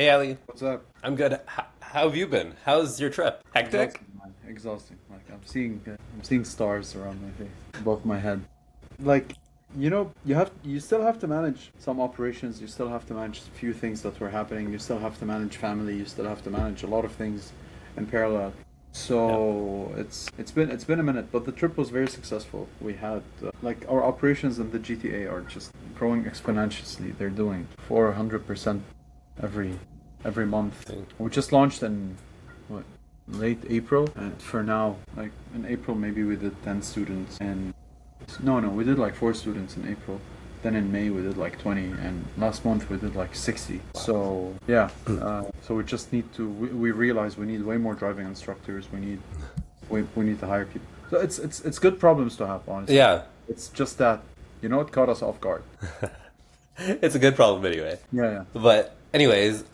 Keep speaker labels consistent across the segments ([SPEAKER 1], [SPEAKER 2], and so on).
[SPEAKER 1] Hey Ali,
[SPEAKER 2] What's up?
[SPEAKER 1] I'm good. How have you been? How's your trip? Hectic?
[SPEAKER 2] Exhausting, man. Exhausting. Like I'm seeing stars around my face, above my head. Like, you still have to manage some operations. You still have to manage a few things that were happening. You still have to manage family. You still have to manage a lot of things in parallel.
[SPEAKER 1] Yeah.
[SPEAKER 2] So it's been a minute, but the trip was very successful. We had like our operations in the GTA are just growing exponentially. They're doing 400% every every month. We just launched in what late April, and for now, like in April, maybe we did 10 students, and no, we did like 4 students in April. Then in May we did like 20, and last month we did like 60.
[SPEAKER 1] Wow.
[SPEAKER 2] So yeah, so we just need to. We realize we need way more driving instructors. We need to hire people. So it's good problems to have, honestly.
[SPEAKER 1] Yeah,
[SPEAKER 2] It's just that it caught us off guard.
[SPEAKER 1] it's a good problem anyway.
[SPEAKER 2] Yeah, yeah.
[SPEAKER 1] But anyways,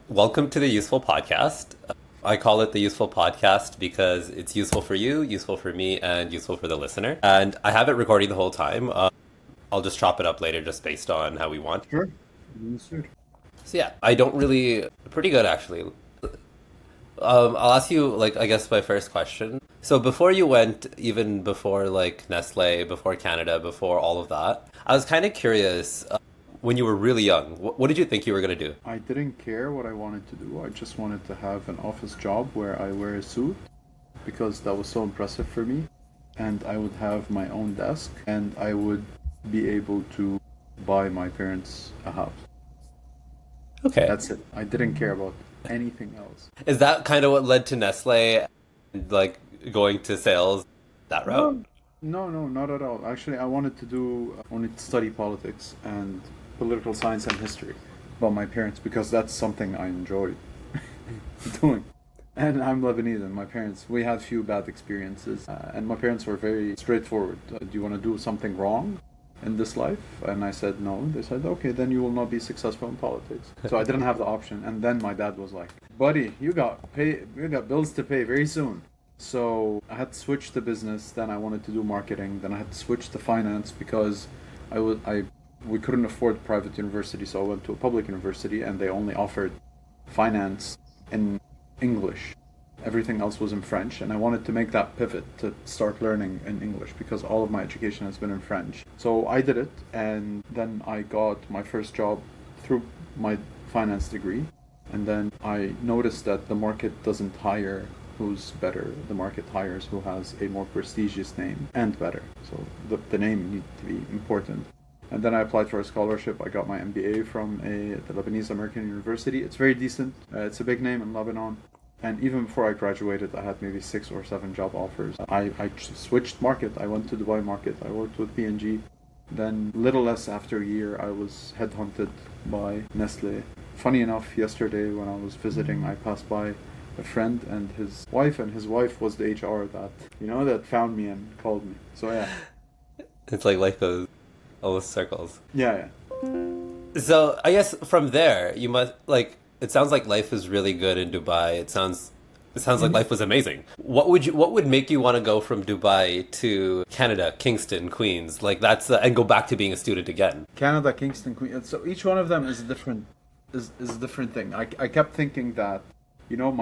[SPEAKER 1] welcome to the Useful Podcast. I call it the Useful Podcast because it's useful for you, useful for me, and useful for the listener. And I have it recording the whole time. I'll just chop it up later just based on how we want.
[SPEAKER 2] Sure. Sure.
[SPEAKER 1] So yeah, I don't really, pretty good actually. I'll ask you, like, I guess my first question. So before you went, even before like Nestle, before Canada, before all of that, I was kind of curious. When you were really young, what did you think you were gonna do?
[SPEAKER 2] I didn't care what I wanted to do. I just wanted to have an office job where I wear a suit because that was so impressive for me. And I would have my own desk and I would be able to buy my parents a house.
[SPEAKER 1] Okay.
[SPEAKER 2] That's it. I didn't care about anything else.
[SPEAKER 1] Is that kind of what led to Nestle, like going to sales that route?
[SPEAKER 2] No, no, not at all. Actually, I wanted to study politics and political science and history about my parents because that's something I enjoy doing. And I'm Lebanese, and my parents, we had few bad experiences. And my parents were very straightforward. Do you want to do something wrong in this life? And I said no. They said, okay, then you will not be successful in politics. So I didn't have the option. And then my dad was like, buddy, you got bills to pay very soon. So I had to switch to business. Then I wanted to do marketing. Then I had to switch to finance because we couldn't afford private university. So I went to a public university, and they only offered finance in English. Everything else was in French, and I wanted to make that pivot to start learning in English because all of my education has been in French. So I did it, and then I got my first job through my finance degree. And then I noticed that the market doesn't hire who's better. The market hires who has a more prestigious name and better. So the name needs to be important. And then I applied for a scholarship. I got my MBA from the Lebanese American University. It's very decent. It's a big name in Lebanon. And even before I graduated, I had maybe 6 or 7 job offers. I switched market. I went to Dubai market. I worked with P&G. Then, little less after a year, I was headhunted by Nestle. Funny enough, yesterday when I was visiting, I passed by a friend and his wife was the HR that found me and called me. So yeah,
[SPEAKER 1] It's like life goes all the circles.
[SPEAKER 2] yeah,
[SPEAKER 1] So I guess from there you must like. It sounds like life is really good in Dubai. It sounds like
[SPEAKER 2] yeah.
[SPEAKER 1] life was amazing. What would make you want to go from Dubai to Canada, Kingston, Queens, like that's and go back to being a student again?
[SPEAKER 2] Canada, Kingston, Queen. So each one of them is a different thing. I kept thinking that,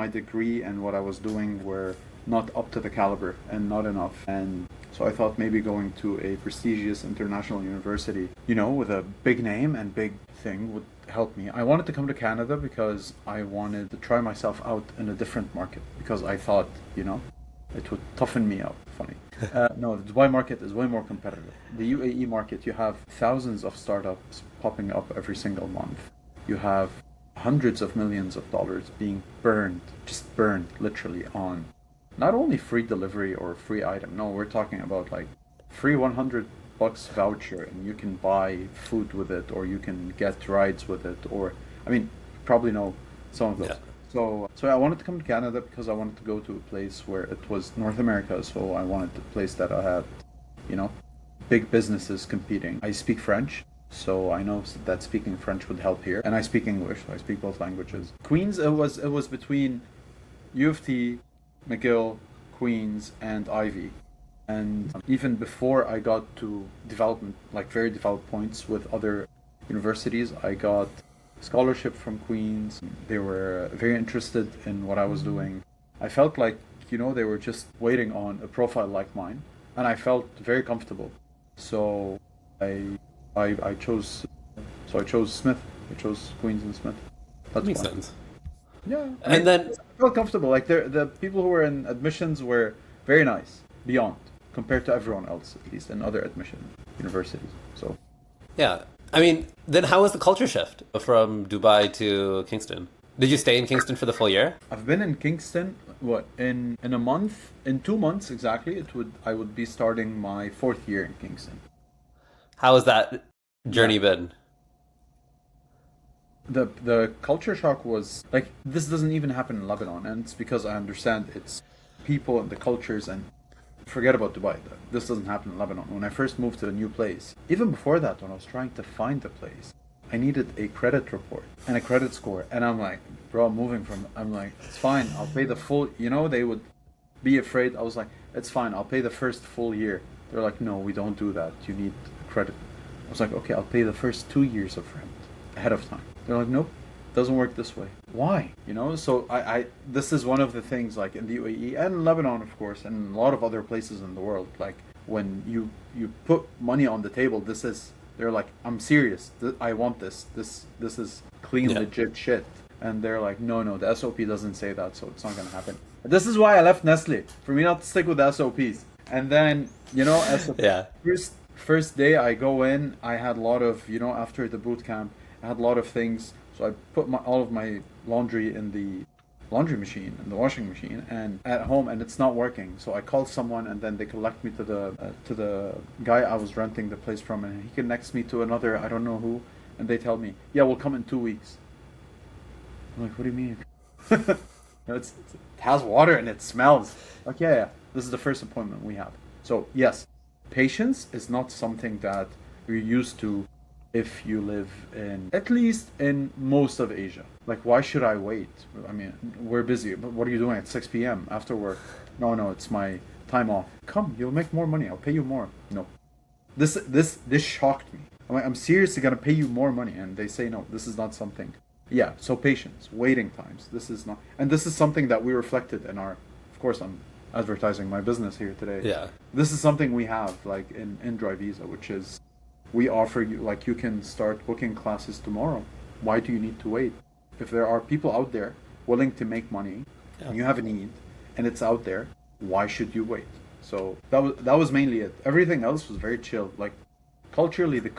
[SPEAKER 2] my degree and what I was doing were not up to the caliber and not enough. And so I thought maybe going to a prestigious international university, with a big name and big thing would help me. I wanted to come to Canada because I wanted to try myself out in a different market because I thought, it would toughen me up. Funny. No, the Dubai market is way more competitive. The UAE market, you have thousands of startups popping up every single month. You have hundreds of millions of dollars being just burned literally on not only free delivery or free item. No, we're talking about like free $100 voucher and you can buy food with it or you can get rides with it or I mean probably know some of those.
[SPEAKER 1] Yeah.
[SPEAKER 2] So I wanted to come to Canada because I wanted to go to a place where it was North America. So I wanted a place that I had, you know, big businesses competing. I speak French, so I know that speaking French would help here. And I speak English, so I speak both languages. Queens, it was between U of T, McGill, Queens, and Ivy. And even before I got to development, like very developed points with other universities, I got scholarship from Queens. They were very interested in what I was doing. I felt like, they were just waiting on a profile like mine, and I felt very comfortable. So I I chose I chose Smith. I chose Queens and Smith. That's
[SPEAKER 1] Makes
[SPEAKER 2] why.
[SPEAKER 1] sense.
[SPEAKER 2] Yeah, I
[SPEAKER 1] And
[SPEAKER 2] mean,
[SPEAKER 1] then,
[SPEAKER 2] I felt comfortable. Like the people who were in admissions were very nice, beyond compared to everyone else, at least in other admission universities. So
[SPEAKER 1] yeah, I mean, then how was the culture shift from Dubai to Kingston? Did you stay in Kingston for the full year?
[SPEAKER 2] I've been in Kingston. What in a month? In 2 months exactly. It would I would be starting my fourth year in Kingston.
[SPEAKER 1] How has that
[SPEAKER 2] Yeah.
[SPEAKER 1] journey been?
[SPEAKER 2] The culture shock was like this doesn't even happen in Lebanon, and it's because I understand it's people and the cultures and forget about Dubai. This doesn't happen in Lebanon. When I first moved to a new place, even before that, when I was trying to find the place, I needed a credit report and a credit score, and I'm like, bro, I'm moving from. I'm like, it's fine. I'll pay the full. They would be afraid. I was like, it's fine. I'll pay the first full year. They're like, no, we don't do that. You need credit. I was like, okay, I'll pay the first 2 years of rent ahead of time. They're like, nope, doesn't work this way. Why? So this is one of the things like in the UAE and in Lebanon, of course, and a lot of other places in the world. Like when you put money on the table, they're like, I'm serious. I want this. This is clean,
[SPEAKER 1] Yeah.
[SPEAKER 2] legit shit. And they're like, no, the SOP doesn't say that, so it's not gonna happen. This is why I left Nestle for me not to stick with the SOPs. And then as a
[SPEAKER 1] Yeah.
[SPEAKER 2] first day I go in, I had a lot of after the boot camp, I had a lot of things. So I put all of my laundry in the laundry machine, in the washing machine, and at home, and it's not working. So I called someone, and then they collect me to the guy I was renting the place from, and he connects me to another I don't know who, and they tell me, yeah, we'll come in 2 weeks. I'm like, what do you mean? It has water and it smells. Like, yeah, this is the first appointment we have. So, yes, patience is not something that you're used to if you live at least in most of Asia. Like, why should I wait? I mean, we're busy. But what are you doing at 6 p.m. after work? No, it's my time off. Come, you'll make more money. I'll pay you more. No. This shocked me. I'm like, I'm seriously gonna pay you more money, and they say no. This is not something. Yeah, so patience, waiting times. This is not, and this is something that we reflected in our. Of course, I'm advertising my business here today.
[SPEAKER 1] Yeah.
[SPEAKER 2] This is something we have like in Drivisa, which is we offer you like you can start booking classes tomorrow. Why do you need to wait? If there are people out there willing to make money,
[SPEAKER 1] Yeah.
[SPEAKER 2] and you have a need, and it's out there, why should you wait? So that was mainly it. Everything else was very chill. Like culturally, the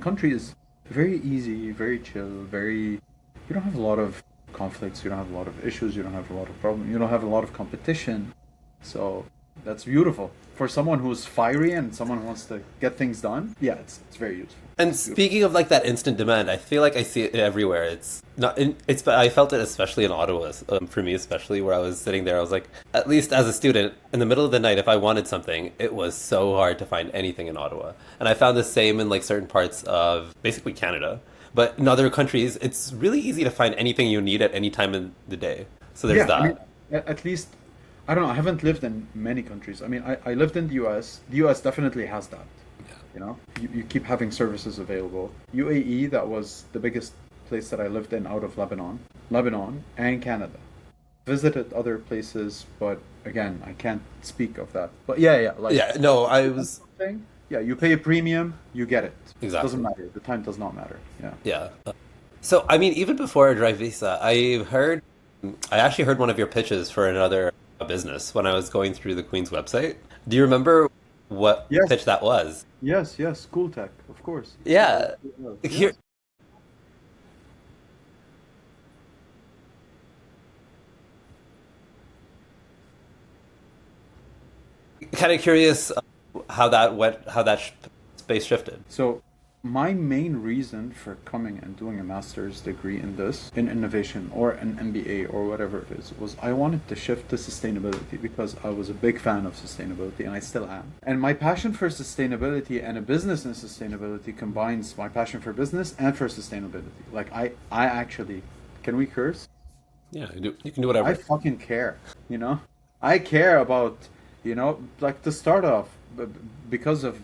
[SPEAKER 2] country is very easy, very chill, very. You don't have a lot of conflicts. You don't have a lot of issues. You don't have a lot of problems. You don't have a lot of competition. So that's beautiful for someone who's fiery and someone who wants to get things done. Yeah, it's very useful.
[SPEAKER 1] And speaking of like that instant demand, I feel like I see it everywhere. It's not. It's. I felt it especially in Ottawa. For me, especially where I was sitting there, I was like, at least as a student, in the middle of the night, if I wanted something, it was so hard to find anything in Ottawa. And I found the same in like certain parts of basically Canada. But in other countries, it's really easy to find anything you need at any time in the day. So there's
[SPEAKER 2] Yeah, I mean,
[SPEAKER 1] that.
[SPEAKER 2] at least I don't know. I haven't lived in many countries. I mean, I lived in the U.S. The U.S. definitely has that. You keep having services available. UAE, that was the biggest place that I lived in out of Lebanon and Canada. Visited other places, but again, I can't speak of that. But yeah, like
[SPEAKER 1] Yeah. No, I was
[SPEAKER 2] thing. Yeah, you pay a premium, you get it. Doesn't
[SPEAKER 1] exactly.
[SPEAKER 2] matter. The time does not matter. Yeah.
[SPEAKER 1] Yeah. So, I mean, even before Drivisa, I actually heard one of your pitches for another business when I was going through the Queen's website. Do you remember what
[SPEAKER 2] Yes,
[SPEAKER 1] pitch that was?
[SPEAKER 2] yes. CoolTech, of course.
[SPEAKER 1] Yeah. Here,
[SPEAKER 2] Yes.
[SPEAKER 1] kind of curious how that went, how that space shifted.
[SPEAKER 2] So, my main reason for coming and doing a master's degree in innovation or an MBA or whatever it is was I wanted to shift to sustainability because I was a big fan of sustainability and I still am. And my passion for sustainability and a business in sustainability combines my passion for business and for sustainability. Like I actually, can we curse?
[SPEAKER 1] Yeah, you can do
[SPEAKER 2] I
[SPEAKER 1] whatever.
[SPEAKER 2] fucking care, you know? I care about, like to start off because of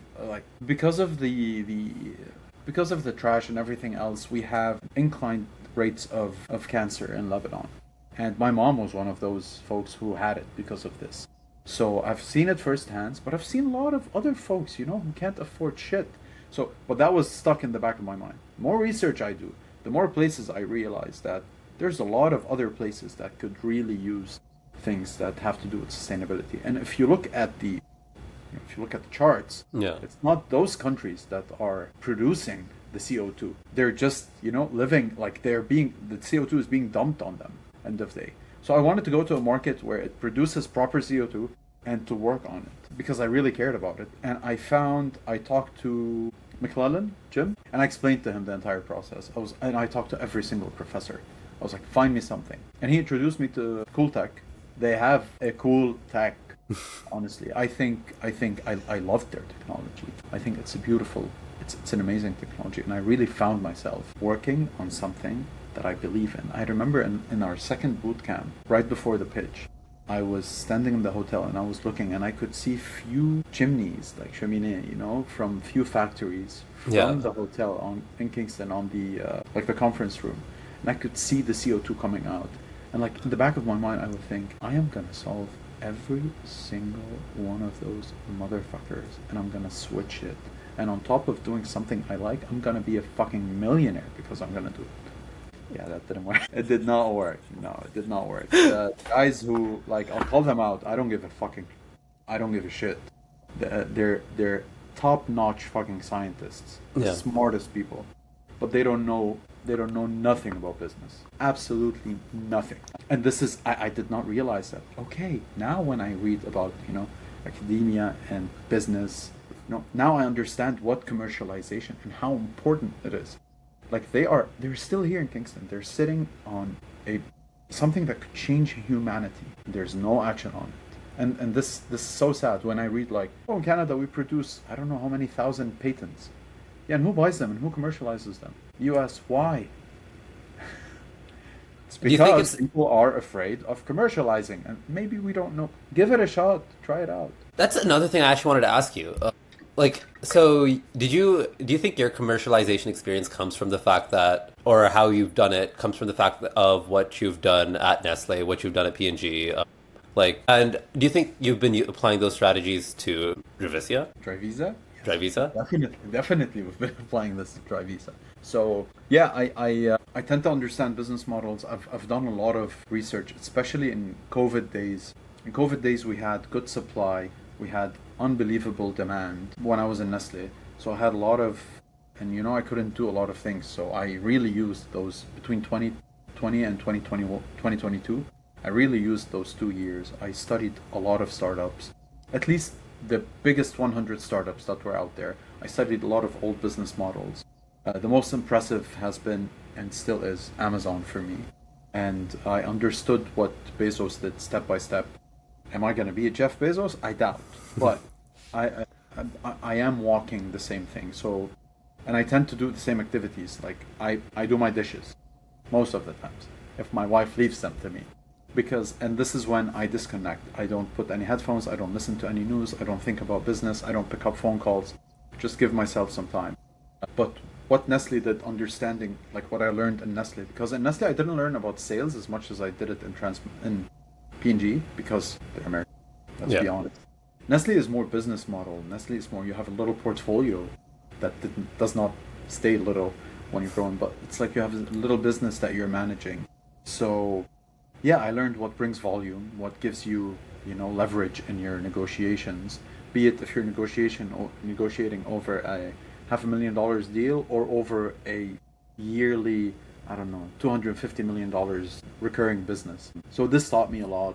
[SPEAKER 2] the because of the trash and everything else, we have inclined rates of cancer in Lebanon. And my mom was one of those folks who had it because of this. So I've seen it firsthand, but I've seen a lot of other folks, who can't afford shit. So, but that was stuck in the back of my mind. The more research I do, the more places I realize that there's a lot of other places that could really use things that have to do with sustainability. And if you look at the charts,
[SPEAKER 1] Yeah.
[SPEAKER 2] it's not those countries that are producing the CO2. They're just, living like the CO2 is being dumped on them end of day. So I wanted to go to a market where it produces proper CO2 and to work on it because I really cared about it. And I talked to McClellan, Jim, and I explained to him the entire process. And I talked to every single professor. I was like, find me something. And he introduced me to CoolTech. They have a CoolTech. Honestly, I love their technology. I think it's it's an amazing technology, and I really found myself working on something that I believe in. I remember in our second boot camp, right before the pitch, I was standing in the hotel and I was looking, and I could see few chimneys, like cheminée, from few factories from the hotel in Kingston on the like the conference room, and I could see the CO2 coming out, and like in the back of my mind, I would think, I am gonna solve every single one of those motherfuckers, and I'm gonna switch it. And on top of doing something I like, I'm gonna be a fucking millionaire because I'm gonna do it. Yeah, that didn't work. It did not work. No, it did not work. The guys who, like, I'll call them out. I don't give a shit. They're top-notch fucking scientists, the smartest people, but they don't know nothing about business. Absolutely nothing. And this is, I did not realize that. Okay, now when I read about, academia and business, now I understand what commercialization and how important it is. Like they're still here in Kingston. They're sitting on something that could change humanity. There's no action on it. And this is so sad when I read like, in Canada we produce I don't know how many thousand patents. Yeah, and who buys them and who commercializes them? US. Why? It's because people are afraid of commercializing, and maybe we don't know. Give it a shot. Try it out.
[SPEAKER 1] That's another thing I actually wanted to ask you. So do you think your commercialization experience comes from the fact that, or how you've done it, comes from the fact of what you've done at Nestlé, what you've done at P&G? And do you think you've been applying those strategies to Drivisa?
[SPEAKER 2] Drivisa?
[SPEAKER 1] Drivisa?
[SPEAKER 2] Definitely, we've been applying this to Drivisa. So yeah, I tend to understand business models. I've done a lot of research, especially in COVID days. In COVID days, we had good supply, we had unbelievable demand when I was in Nestlé. So I had a lot of, and I couldn't do a lot of things. So I really used those between 2020 and 2022. I really used those 2 years. I studied a lot of startups, at least the biggest 100 startups that were out there. I studied a lot of old business models. The most impressive has been, and still is, Amazon for me. And I understood what Bezos did step by step. Am I going to be a Jeff Bezos? I doubt. But I am walking the same thing. So, and I tend to do the same activities. Like I do my dishes most of the times if my wife leaves them to me. And this is when I disconnect. I don't put any headphones. I don't listen to any news. I don't think about business. I don't pick up phone calls. Just give myself some time. But what Nestle did, understanding like what I learned in Nestle, because in Nestle I didn't learn about sales as much as I did it in P&G, because they're American. Let's be honest. Nestle is more business model. Nestle is more, you have a little portfolio that does not stay little when you're growing, but it's like you have a little business that you're managing. So yeah, I learned what brings volume, what gives you, leverage in your negotiations, be it if you're negotiating over a $500,000 deal or over a yearly, I don't know, $250 million recurring business. So this taught me a lot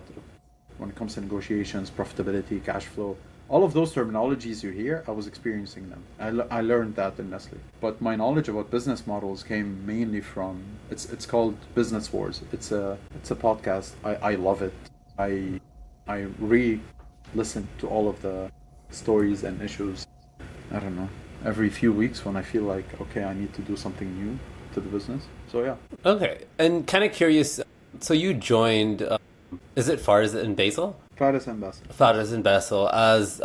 [SPEAKER 2] when it comes to negotiations, profitability, cash flow. All of those terminologies you hear, I was experiencing them. I learned that in Nestle. But my knowledge about business models came mainly from, it's called Business Wars. It's a podcast. I love it. I re-listen to all of the stories and issues, I don't know, every few weeks when I feel like, okay, I need to do something new to the business. So yeah.
[SPEAKER 1] Okay. And kind of curious, so you joined, is it Fars and Basel?
[SPEAKER 2] Fares and Basel.
[SPEAKER 1] Fares and Basel as,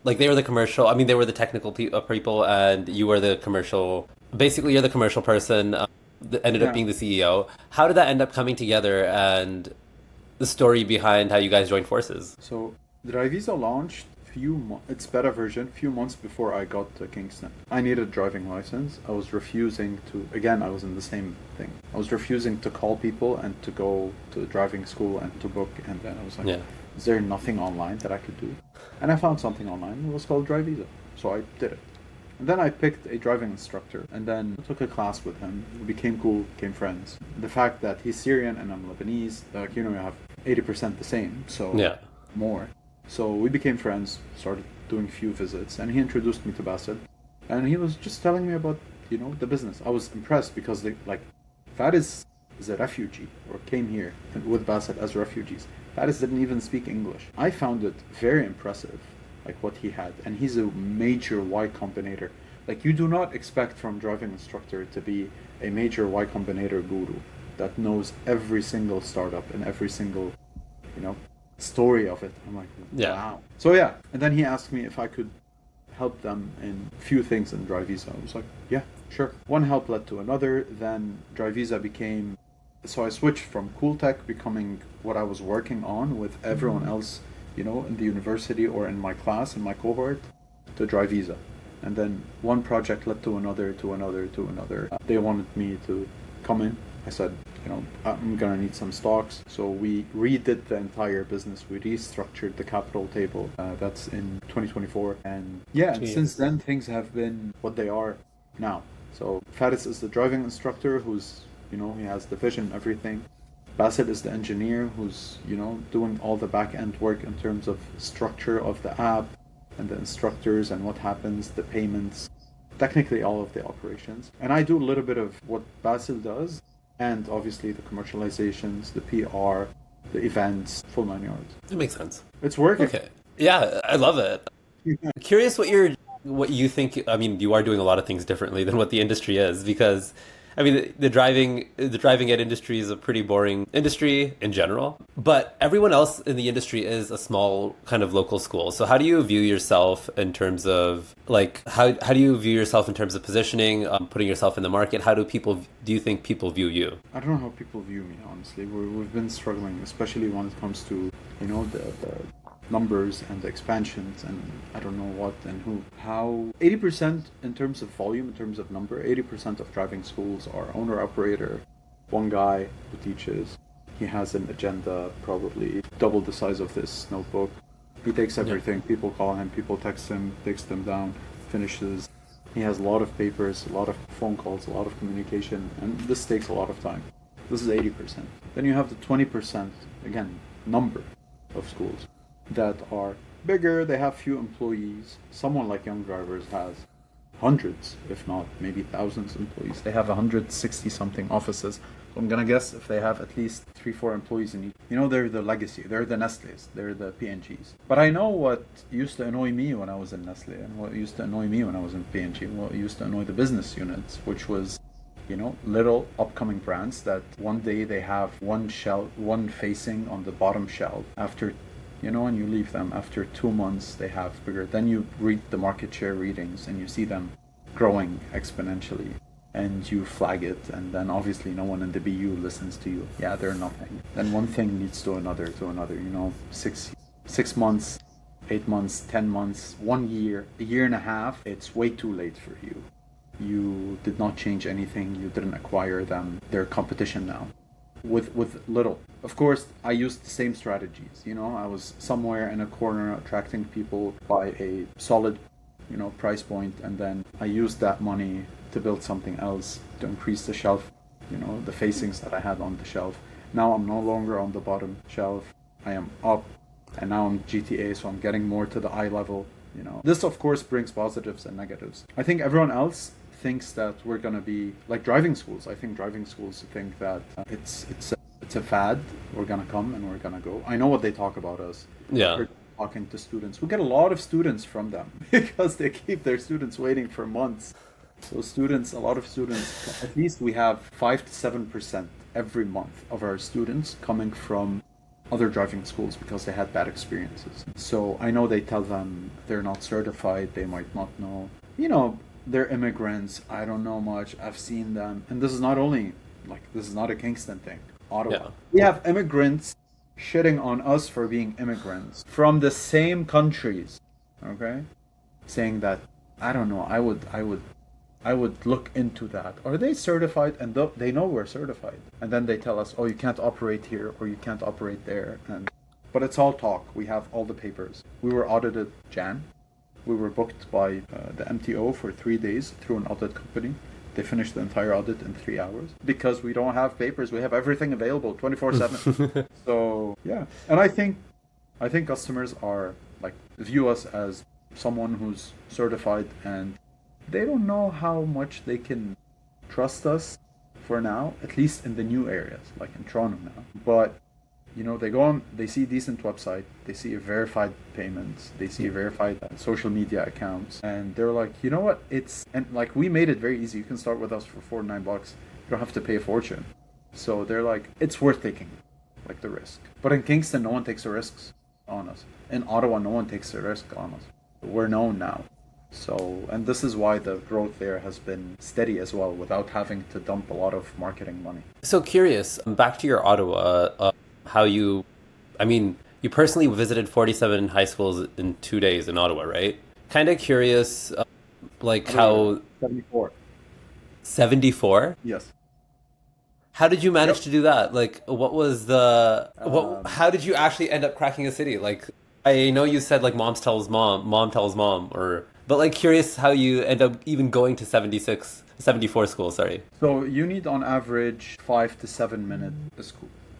[SPEAKER 1] like they were the commercial, they were the technical people and you were the commercial basically you're the commercial person, ended up
[SPEAKER 2] Yeah.
[SPEAKER 1] being the CEO. How did that end up coming together, and the story behind how you guys joined forces?
[SPEAKER 2] So Drivisa launched its beta version few months before I got to Kingston. I needed a driving license. I was refusing to, again, I was in the same thing. I was refusing to call people and to go to the driving school and to book. And then I was like,
[SPEAKER 1] Yeah.
[SPEAKER 2] is there nothing online that I could do? And I found something online. It was called Drivisa. So I did it. And then I picked a driving instructor and then took a class with him. We became cool, became friends. The fact that he's Syrian and I'm Lebanese, like, you have 80% the same, so
[SPEAKER 1] Yeah.
[SPEAKER 2] more. So we became friends, started doing a few visits, and he introduced me to Bassett. And he was just telling me about, the business. I was impressed because Faris is a refugee or came here with Bassett as refugees. Faris didn't even speak English. I found it very impressive, like what he had. And he's a major Y Combinator. Like, you do not expect from driving instructor to be a major Y Combinator guru that knows every single startup and every single, story of it. I'm like,
[SPEAKER 1] Yeah.
[SPEAKER 2] wow. So yeah, and then he asked me if I could help them in few things in Drivisa. I was like, yeah, sure. One help led to another. Then Drivisa became, so I switched from CoolTech becoming what I was working on with everyone else, in the university or in my class, in my cohort, to Drivisa. And then one project led to another, to another, to another. They wanted me to come in. I said, I'm gonna need some stocks. So we redid the entire business. We restructured the capital table. That's in 2024. And yeah, and since
[SPEAKER 1] Jeez.
[SPEAKER 2] then things have been what they are now. So Faris is the driving instructor who's, he has the vision, everything. Bassett is the engineer who's, doing all the back end work in terms of structure of the app and the instructors and what happens, the payments, technically all of the operations. And I do a little bit of what Basil does, and obviously the commercializations, the PR, the events, full 9 yards.
[SPEAKER 1] That makes sense.
[SPEAKER 2] It's working.
[SPEAKER 1] Okay. Yeah, I love it. Curious what you think. I mean, you are doing a lot of things differently than what the industry is, because I mean the driving ed industry is a pretty boring industry in general, but everyone else in the industry is a small kind of local school. So how do you view yourself in terms of how do you view yourself in terms of positioning, putting yourself in the market? How do you think people view you?
[SPEAKER 2] I don't know how people view me, honestly. We've been struggling, especially when it comes to, the numbers and the expansions and I don't know what and who. How 80% in terms of volume, in terms of number, 80% of driving schools are owner operator, one guy who teaches. He has an agenda probably double the size of this notebook. He takes
[SPEAKER 1] Yeah.
[SPEAKER 2] everything. People call him, people text him, takes them down, finishes. He has a lot of papers, a lot of phone calls, a lot of communication, and this takes a lot of time. This is 80%. Then you have the 20%, again, number of schools that are bigger, they have few employees. Someone like Young Drivers has hundreds, if not maybe thousands employees. They have 160 something offices. So I'm gonna guess if they have at least 3, 4 employees in each. They're the legacy, they're the Nestle's, they're the P&Gs. But I know what used to annoy me when I was in Nestle and what used to annoy me when I was in P&G, and what used to annoy the business units, which was little upcoming brands that one day they have one facing on the bottom shelf after and you leave them after 2 months they have bigger. Then you read the market share readings and you see them growing exponentially and you flag it, and then obviously no one in the BU listens to you. Yeah, they're nothing. Then one thing leads to another, 6 months, 8 months, 10 months, 1 year, a year and a half. It's way too late for you. You did not change anything, you didn't acquire them. They're competition now. With little. Of course, I used the same strategies. I was somewhere in a corner attracting people by a solid, price point, and then I used that money to build something else to increase the shelf, the facings that I had on the shelf. Now I'm no longer on the bottom shelf. I am up, and now I'm GTA, so I'm getting more to the eye level. This of course brings positives and negatives. I think everyone else thinks that we're gonna be like driving schools. I think driving schools think that it's a fad. We're gonna come and we're gonna go. I know what they talk about us.
[SPEAKER 1] Yeah.
[SPEAKER 2] We're talking to students. We get a lot of students from them because they keep their students waiting for months. So a lot of students, at least we have 5 to 7% every month of our students coming from other driving schools because they had bad experiences. So I know they tell them they're not certified, they might not know. they're immigrants. I don't know much. I've seen them, and this is not only like this is not a Kingston thing. Ottawa.
[SPEAKER 1] Yeah.
[SPEAKER 2] We have immigrants shitting on us for being immigrants from the same countries. Okay, saying that I don't know. I would look into that. Are they certified? And they know we're certified, and then they tell us, oh, you can't operate here or you can't operate there. And but it's all talk. We have all the papers. We were audited Jan. We were booked by the MTO for 3 days through an audit company. They finished the entire audit in 3 hours because we don't have papers. We have everything available 24/7. So yeah, and I think customers are like view us as someone who's certified, and they don't know how much they can trust us for now, at least in the new areas, like in Toronto now. But they go on, they see decent website, they see verified payments, they see verified social media accounts, and they're like, you know what? And like we made it very easy. You can start with us for $49. You don't have to pay a fortune. So they're like, it's worth taking, like the risk. But in Kingston, no one takes the risks on us. In Ottawa, no one takes the risk on us. We're known now. So, and this is why the growth there has been steady as well, without having to dump a lot of marketing money.
[SPEAKER 1] So curious, back to your Ottawa, how you personally visited 47 high schools in 2 days in Ottawa, right? Kind of curious, like how
[SPEAKER 2] 74.
[SPEAKER 1] 74?
[SPEAKER 2] Yes.
[SPEAKER 1] How did you manage
[SPEAKER 2] Yep.
[SPEAKER 1] to do that? Like, what was how did you actually end up cracking a city? Like, I know you said like mom tells mom, but like curious how you end up even going to 74 schools, sorry.
[SPEAKER 2] So you need on average 5 to 7 minutes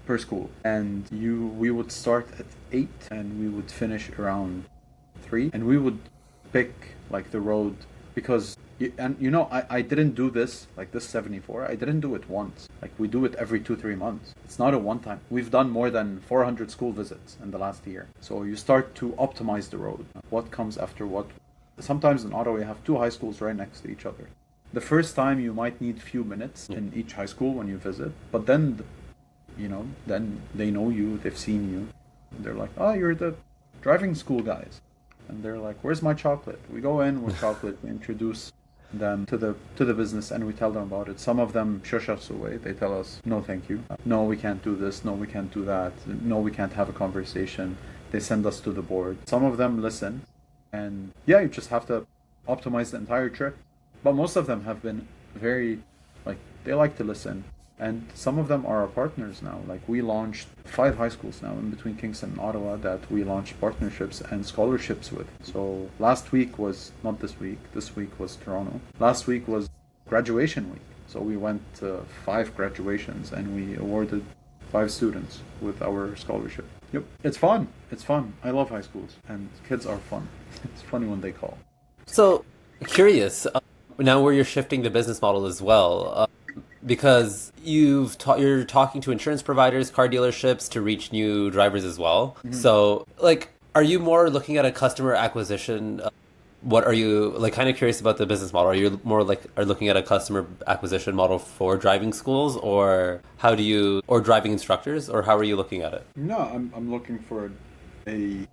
[SPEAKER 2] per school, and we would start at 8 and we would finish around 3, and we would pick like the road because I didn't do this like this 74. I didn't do it once. Like we do it every 2-3 months. It's not a one time. We've done more than 400 school visits in the last year. So you start to optimize the road. What comes after what? Sometimes in Ottawa you have two high schools right next to each other. The first time you might need few minutes in each high school when you visit, but then then they know you, they've seen you, and they're like, oh, you're the driving school guys. And they're like, where's my chocolate? We go in with chocolate, we introduce them to the business, and we tell them about it. Some of them shush us away. They tell us, no, thank you. No, we can't do this. No, we can't do that. No, we can't have a conversation. They send us to the board. Some of them listen, and yeah, you just have to optimize the entire trip. But most of them have been very, like, they like to listen. And some of them are our partners now. Like we launched 5 high schools now in between Kingston and Ottawa that we launched partnerships and scholarships with. So last week was not this week. This week was Toronto. Last week was graduation week. So we went to 5 graduations and we awarded 5 students with our scholarship. Yep. It's fun. It's fun. I love high schools and kids are fun. It's funny when they call.
[SPEAKER 1] So curious, now where you're shifting the business model as well. Because you're talking to insurance providers, car dealerships to reach new drivers as well. Mm-hmm. So, like, are you more looking at a customer acquisition? What are you like? Kind of curious about the business model. Are you more like are looking at a customer acquisition model for driving schools, or driving instructors, or how are you looking at it?
[SPEAKER 2] No, I'm looking for a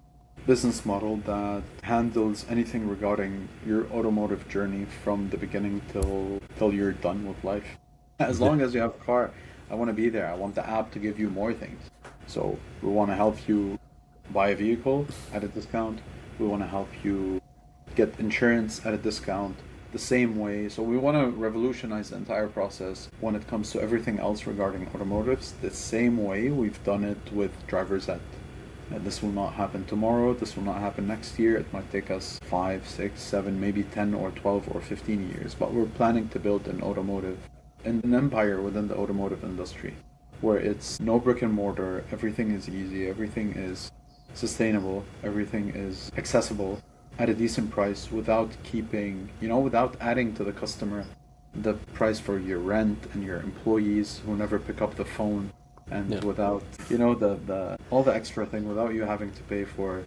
[SPEAKER 2] business model that handles anything regarding your automotive journey from the beginning till you're done with life. As long as you have a car, I want to be there. I want the app to give you more things. So we want to help you buy a vehicle at a discount. We want to help you get insurance at a discount the same way. So we want to revolutionize the entire process when it comes to everything else regarding automotives. The same way we've done it with drivers ed. This will not happen tomorrow. This will not happen next year. It might take us 5, 6, 7, maybe 10 or 12 or 15 years. But we're planning to build an empire within the automotive industry where it's no brick and mortar, everything is easy, everything is sustainable, everything is accessible at a decent price without without adding to the customer the price for your rent and your employees who never pick up the phone, and without the all the extra thing, without you having to pay for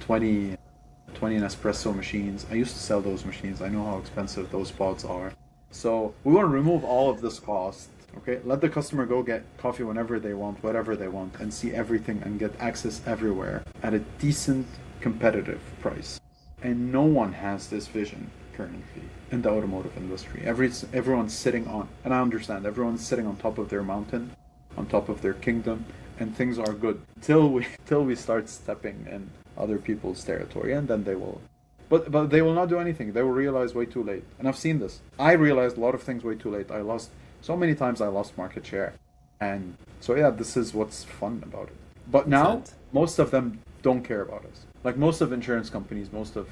[SPEAKER 2] 20 Nespresso machines. I used to sell those machines. I know how expensive those pods are. So we want to remove all of this cost, okay? Let the customer go get coffee whenever they want, whatever they want, and see everything and get access everywhere at a decent, competitive price. And no one has this vision. currently in the automotive industry. Everyone's sitting on, and I understand, everyone's sitting on top of their mountain, on top of their kingdom, and things are good till we start stepping in other people's territory, and then they will. But they will not do anything. They will realize way too late. And I've seen this. I realized a lot of things way too late. I lost so many times. I lost market share, and so yeah, this is what's fun about it. But now most of them don't care about us. Like most of insurance companies, most of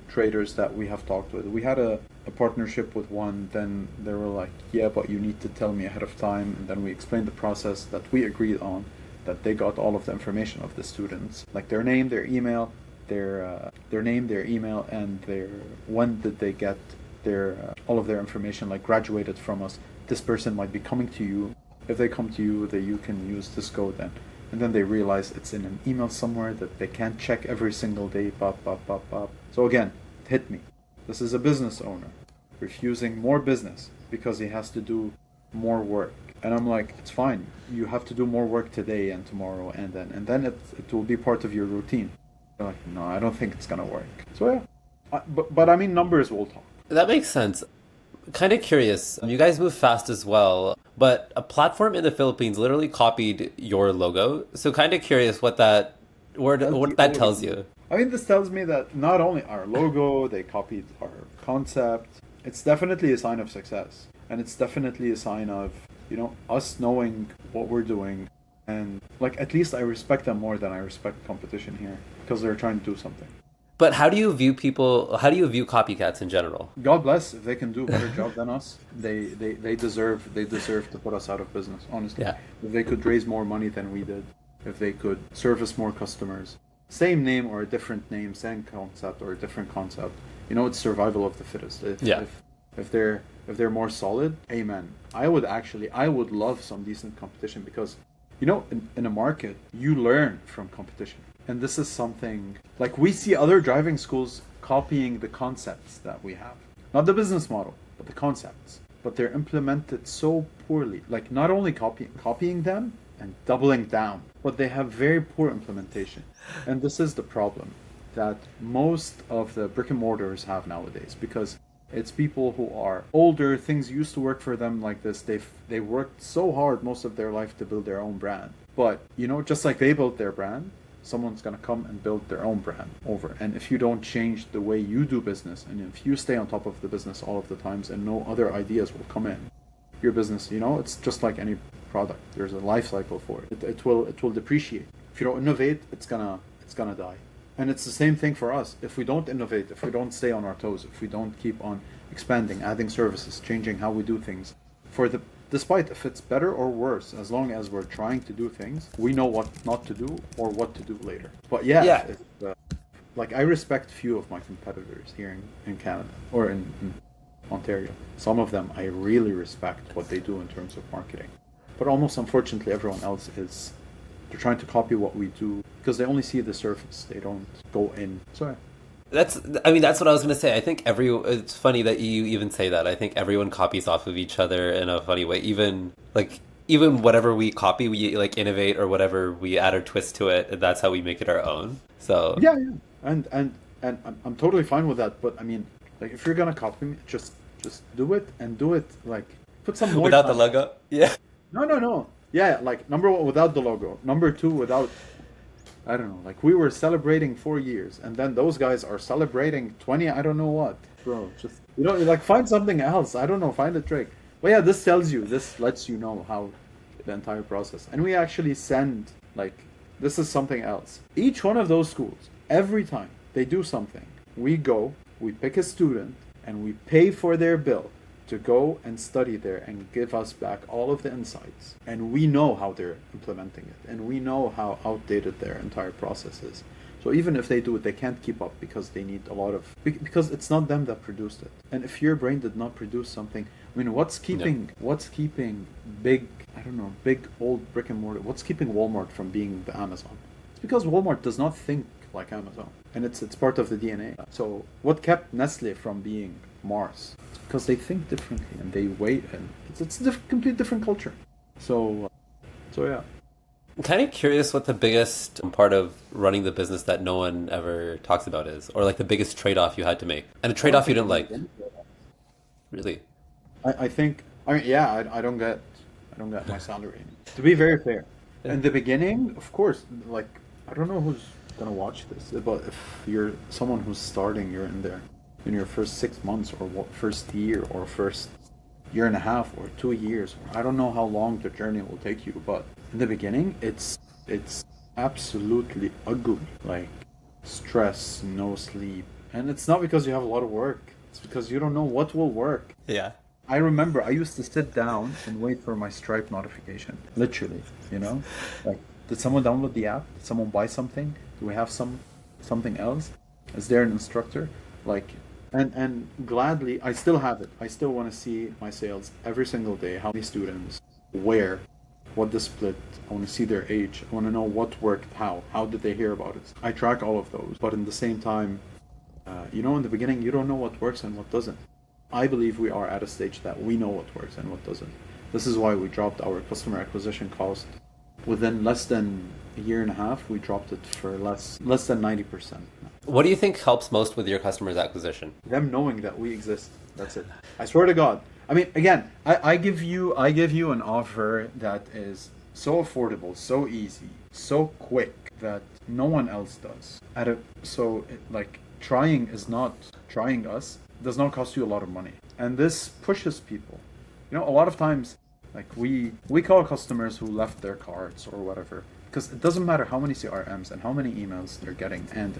[SPEAKER 2] traders that we have talked with. We had a partnership with one. Then they were like, yeah, but you need to tell me ahead of time. And then we explained the process that we agreed on. That they got all of the information of the students, like their name, their email. Their name, their email, and their when did they get their all of their information, like graduated from us. This person might be coming to you. If they come to you, that you can use this code then. And then they realize it's in an email somewhere that they can't check every single day. Pop, pop, pop, pop. So again, it hit me. This is a business owner refusing more business because he has to do more work. And I'm like, it's fine. You have to do more work today and tomorrow, and then it will be part of your routine. They're like, no, I don't think it's gonna work. So yeah, but I mean, numbers will talk.
[SPEAKER 1] That makes sense. Kind of curious. You guys move fast as well, but a platform in the Philippines literally copied your logo. So kind of curious what that tells you.
[SPEAKER 2] I mean, this tells me that not only our logo, they copied our concept. It's definitely a sign of success, and it's definitely a sign of us knowing what we're doing. And like, at least I respect them more than I respect competition here because they're trying to do something.
[SPEAKER 1] But how do you view people? How do you view copycats in general?
[SPEAKER 2] God bless if they can do a better job than us. They deserve to put us out of business. Honestly,
[SPEAKER 1] Yeah.
[SPEAKER 2] If they could raise more money than we did, if they could service more customers, same name or a different name, same concept or a different concept. It's survival of the fittest. If they're more solid, amen. I would love some decent competition because. In a market, you learn from competition. And this is something, like we see other driving schools copying the concepts that we have. Not the business model, but the concepts. But they're implemented so poorly. Like not only copying them and doubling down, but they have very poor implementation. And this is the problem that most of the brick and mortars have nowadays, because it's people who are older, things used to work for them like this. They worked so hard most of their life to build their own brand. But, just like they built their brand, someone's going to come and build their own brand over. And if you don't change the way you do business, and if you stay on top of the business all of the times and no other ideas will come in, your business, it's just like any product. There's a life cycle for it. It will depreciate. If you don't innovate, it's gonna die. And it's the same thing for us. If we don't innovate, if we don't stay on our toes, if we don't keep on expanding, adding services, changing how we do things, despite if it's better or worse, as long as we're trying to do things, we know what not to do or what to do later. But yeah. Like I respect few of my competitors here in Canada or in Ontario. Some of them I really respect what they do in terms of marketing. But almost unfortunately, everyone else they're trying to copy what we do because they only see the surface. They don't go in. So
[SPEAKER 1] That's what I was going to say. I think it's funny that you even say that. I think everyone copies off of each other in a funny way. Even whatever we copy, we like innovate or whatever, we add our twist to it, and that's how we make it our own. So
[SPEAKER 2] yeah. And I'm totally fine with that. But I mean, like if you're gonna copy me, just do it and do it like put some more
[SPEAKER 1] without
[SPEAKER 2] time.
[SPEAKER 1] the logo. Yeah.
[SPEAKER 2] No. Yeah, like number one, without the logo. Number two, without, I don't know, like we were celebrating 4 years, and then those guys are celebrating 20, I don't know what. Bro, just, like find something else. I don't know, find a trick. But yeah, this lets you know how the entire process. And we actually send, like, this is something else. Each one of those schools, every time they do something, we pick a student, and we pay for their bill to go and study there and give us back all of the insights. And we know how they're implementing it. And we know how outdated their entire process is. So even if they do it, they can't keep up because they need a lot of... Because it's not them that produced it. And if your brain did not produce something... I mean, what's keeping big old brick and mortar... What's keeping Walmart from being the Amazon? It's because Walmart does not think like Amazon. And it's part of the DNA. So what kept Nestlé from being Mars? It's because they think differently and they wait, and it's a complete different culture. So yeah.
[SPEAKER 1] I'm kind of curious what the biggest part of running the business that no one ever talks about is, or like the biggest trade-off you had to make, and a
[SPEAKER 2] I don't
[SPEAKER 1] trade-off you
[SPEAKER 2] think
[SPEAKER 1] didn't
[SPEAKER 2] we make
[SPEAKER 1] like,
[SPEAKER 2] any.
[SPEAKER 1] really.
[SPEAKER 2] I think, I mean, yeah, I don't get my salary. To be very fair,
[SPEAKER 1] Yeah.
[SPEAKER 2] in the beginning, of course, like, I don't know who's gonna watch this, but if you're someone who's starting, you're in there in your first 6 months or first year or first year and a half or 2 years. I don't know how long the journey will take you, but in the beginning, it's absolutely ugly. Like stress, no sleep, and it's not because you have a lot of work. It's because you don't know what will work.
[SPEAKER 1] Yeah.
[SPEAKER 2] I remember I used to sit down and wait for my Stripe notification. Literally, you know? Like, did someone download the app? Did someone buy something? Do we have something else? Is there an instructor? Like, and gladly, I still have it. I still want to see my sales every single day. How many students? Where? What the split? I want to see their age. I want to know what worked, how. How did they hear about it? I track all of those. But in the same time, in the beginning, you don't know what works and what doesn't. I believe we are at a stage that we know what works and what doesn't. This is why we dropped our customer acquisition cost within less than a year and a half. We dropped it for less than 90%.
[SPEAKER 1] What do you think helps most with your customers acquisition?
[SPEAKER 2] Them knowing that we exist. That's it. I swear to God. I mean, again, I give you an offer that is so affordable, so easy, so quick that no one else does. Like trying us does not cost you a lot of money, and this pushes people. A lot of times, like we call customers who left their cards or whatever, because it doesn't matter how many CRMs and how many emails they're getting, and.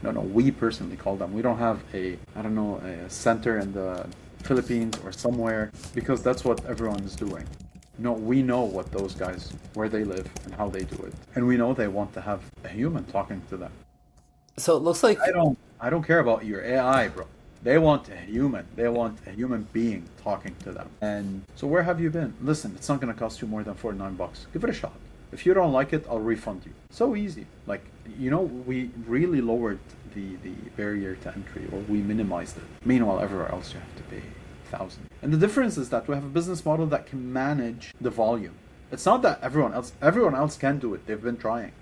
[SPEAKER 2] No, we personally call them. We don't have I don't know, a center in the Philippines or somewhere, because that's what everyone is doing. No, we know what those guys, where they live and how they do it, and we know they want to have a human talking to them.
[SPEAKER 1] So it looks
[SPEAKER 2] I
[SPEAKER 1] like,
[SPEAKER 2] don't I don't care about your AI, bro. They want a human. They want a human being talking to them. And so where have you been? Listen, it's not gonna cost you more than $49. Give it a shot. If you don't like it, I'll refund you. So easy. Like, we really lowered the barrier to entry, or we minimized it. Meanwhile, everywhere else you have to pay thousand. And the difference is that we have a business model that can manage the volume. It's not that everyone else can do it. They've been trying.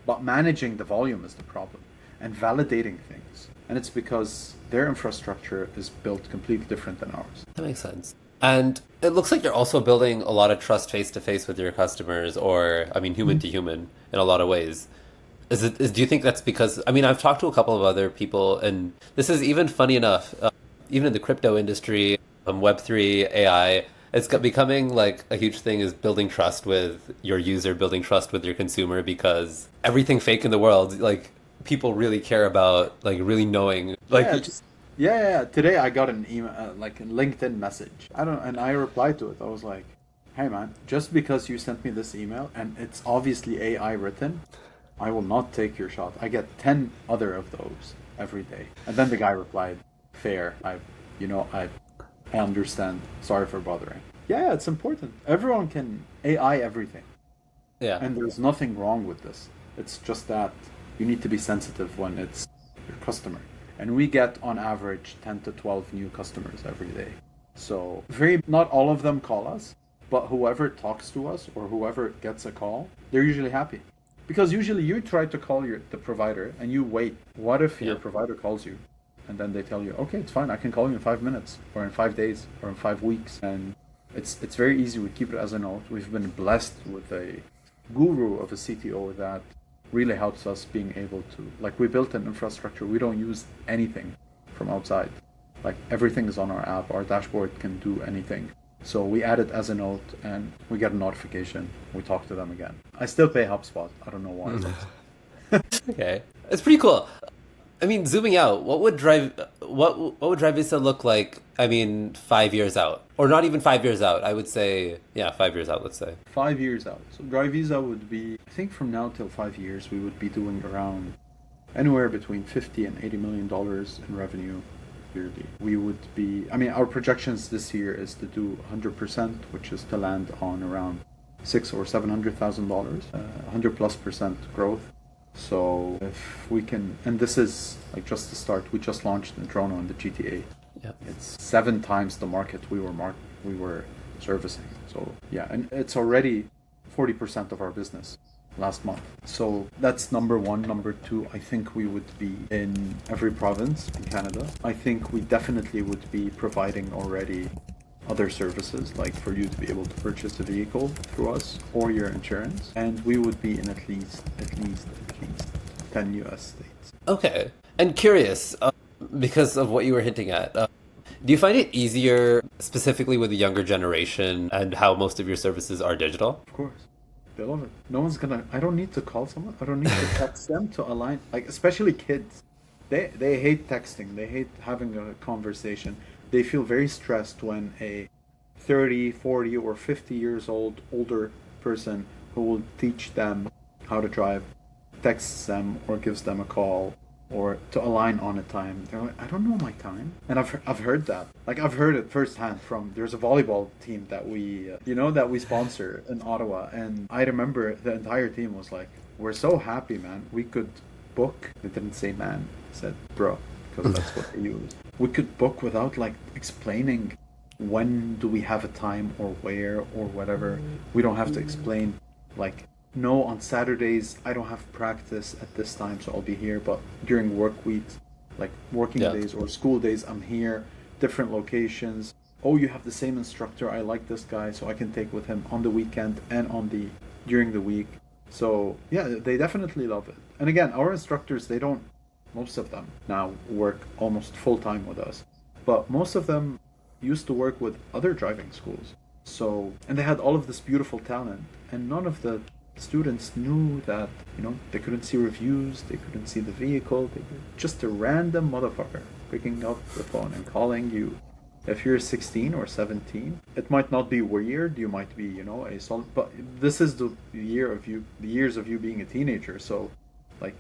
[SPEAKER 2] But managing the volume is the problem, and validating things. And it's because their infrastructure is built completely different than ours.
[SPEAKER 1] that makes sense. And it looks like you're also building a lot of trust face to face with your customers, or, I mean, human to human in a lot of ways. Do you think that's because, I mean, I've talked to a couple of other people, and this is even funny enough, even in the crypto industry, Web3, AI, becoming like a huge thing is building trust with your user, building trust with your consumer, because everything fake in the world, like, people really care about, like, really knowing, like,
[SPEAKER 2] Yeah, just yeah. Today I got an email, like a LinkedIn message. I don't, and I replied to it. I was like, "Hey man, just because you sent me this email and it's obviously AI written, I will not take your shot. I get 10 other of those every day." And then the guy replied, "Fair. I understand. Sorry for bothering." Yeah, it's important. Everyone can AI everything,
[SPEAKER 1] yeah.
[SPEAKER 2] and there's nothing wrong with this. It's just that you need to be sensitive when it's your customer. And we get on average 10 to 12 new customers every day. So, not all of them call us, but whoever talks to us or whoever gets a call, they're usually happy. Because usually you try to call the provider and you wait. What if your
[SPEAKER 1] Yeah.
[SPEAKER 2] provider calls you and then they tell you, "Okay, it's fine. I can call you in 5 minutes or in 5 days or in 5 weeks." And it's very easy. We keep it as a note. We've been blessed with a guru of a CTO that really helps us being able to, like, we built an infrastructure. We don't use anything from outside. Like, everything is on our app. Our dashboard can do anything. So we add it as a note and we get a notification. We talk to them again. I still pay HubSpot. I don't know why.
[SPEAKER 1] Okay. It's pretty cool. I mean, zooming out, what would Drivisa look like? I mean, 5 years out, or not even 5 years out. I would say, yeah, 5 years out. Let's say.
[SPEAKER 2] 5 years out. So Drivisa would be, I think from now till 5 years, we would be doing around anywhere between 50 and $80 million in revenue yearly. We would be, I mean, our projections this year is to do 100%, which is to land on around $600,000 or $700,000, 100+% growth. So if we can, and this is like just the start. We just launched in Toronto in the GTA.
[SPEAKER 1] Yeah.
[SPEAKER 2] It's 7 times the market we were servicing. So yeah, and it's already 40% of our business last month. So that's number one. Number two, I think we would be in every province in Canada. I think we definitely would be providing already other services, like for you to be able to purchase a vehicle through us or your insurance. And we would be in at least 10 US states.
[SPEAKER 1] Okay. And curious, because of what you were hinting at, do you find it easier specifically with the younger generation and how most of your services are digital?
[SPEAKER 2] Of course. They love it. No one's gonna. I don't need to call someone. I don't need to text them to align. Like especially kids, they hate texting. They hate having a conversation. They feel very stressed when a 30, 40, or 50 years old older person who will teach them how to drive texts them or gives them a call or to align on a time. They're like, I don't know my time, and I've heard that. Like I've heard it firsthand from there's a volleyball team that we sponsor in Ottawa, and I remember the entire team was like, "We're so happy, man. We could book." They didn't say man, they said bro, because that's what they use. We could book without like explaining when do we have a time or where or whatever. We don't have to explain like no, on Saturdays I don't have practice at this time, so I'll be here. But during work weeks, like working days or school days, I'm here, different locations. Oh, you have the same instructor. I like this guy, so I can take with him on the weekend and during the week. So yeah, they definitely love it. And again, our instructors, most of them now work almost full time with us, but most of them used to work with other driving schools. So, and they had all of this beautiful talent, and none of the students knew that, they couldn't see reviews, they couldn't see the vehicle, just a random motherfucker picking up the phone and calling you. If you're 16 or 17, it might not be weird, you might be, a solid, but this is the years of you being a teenager. So like,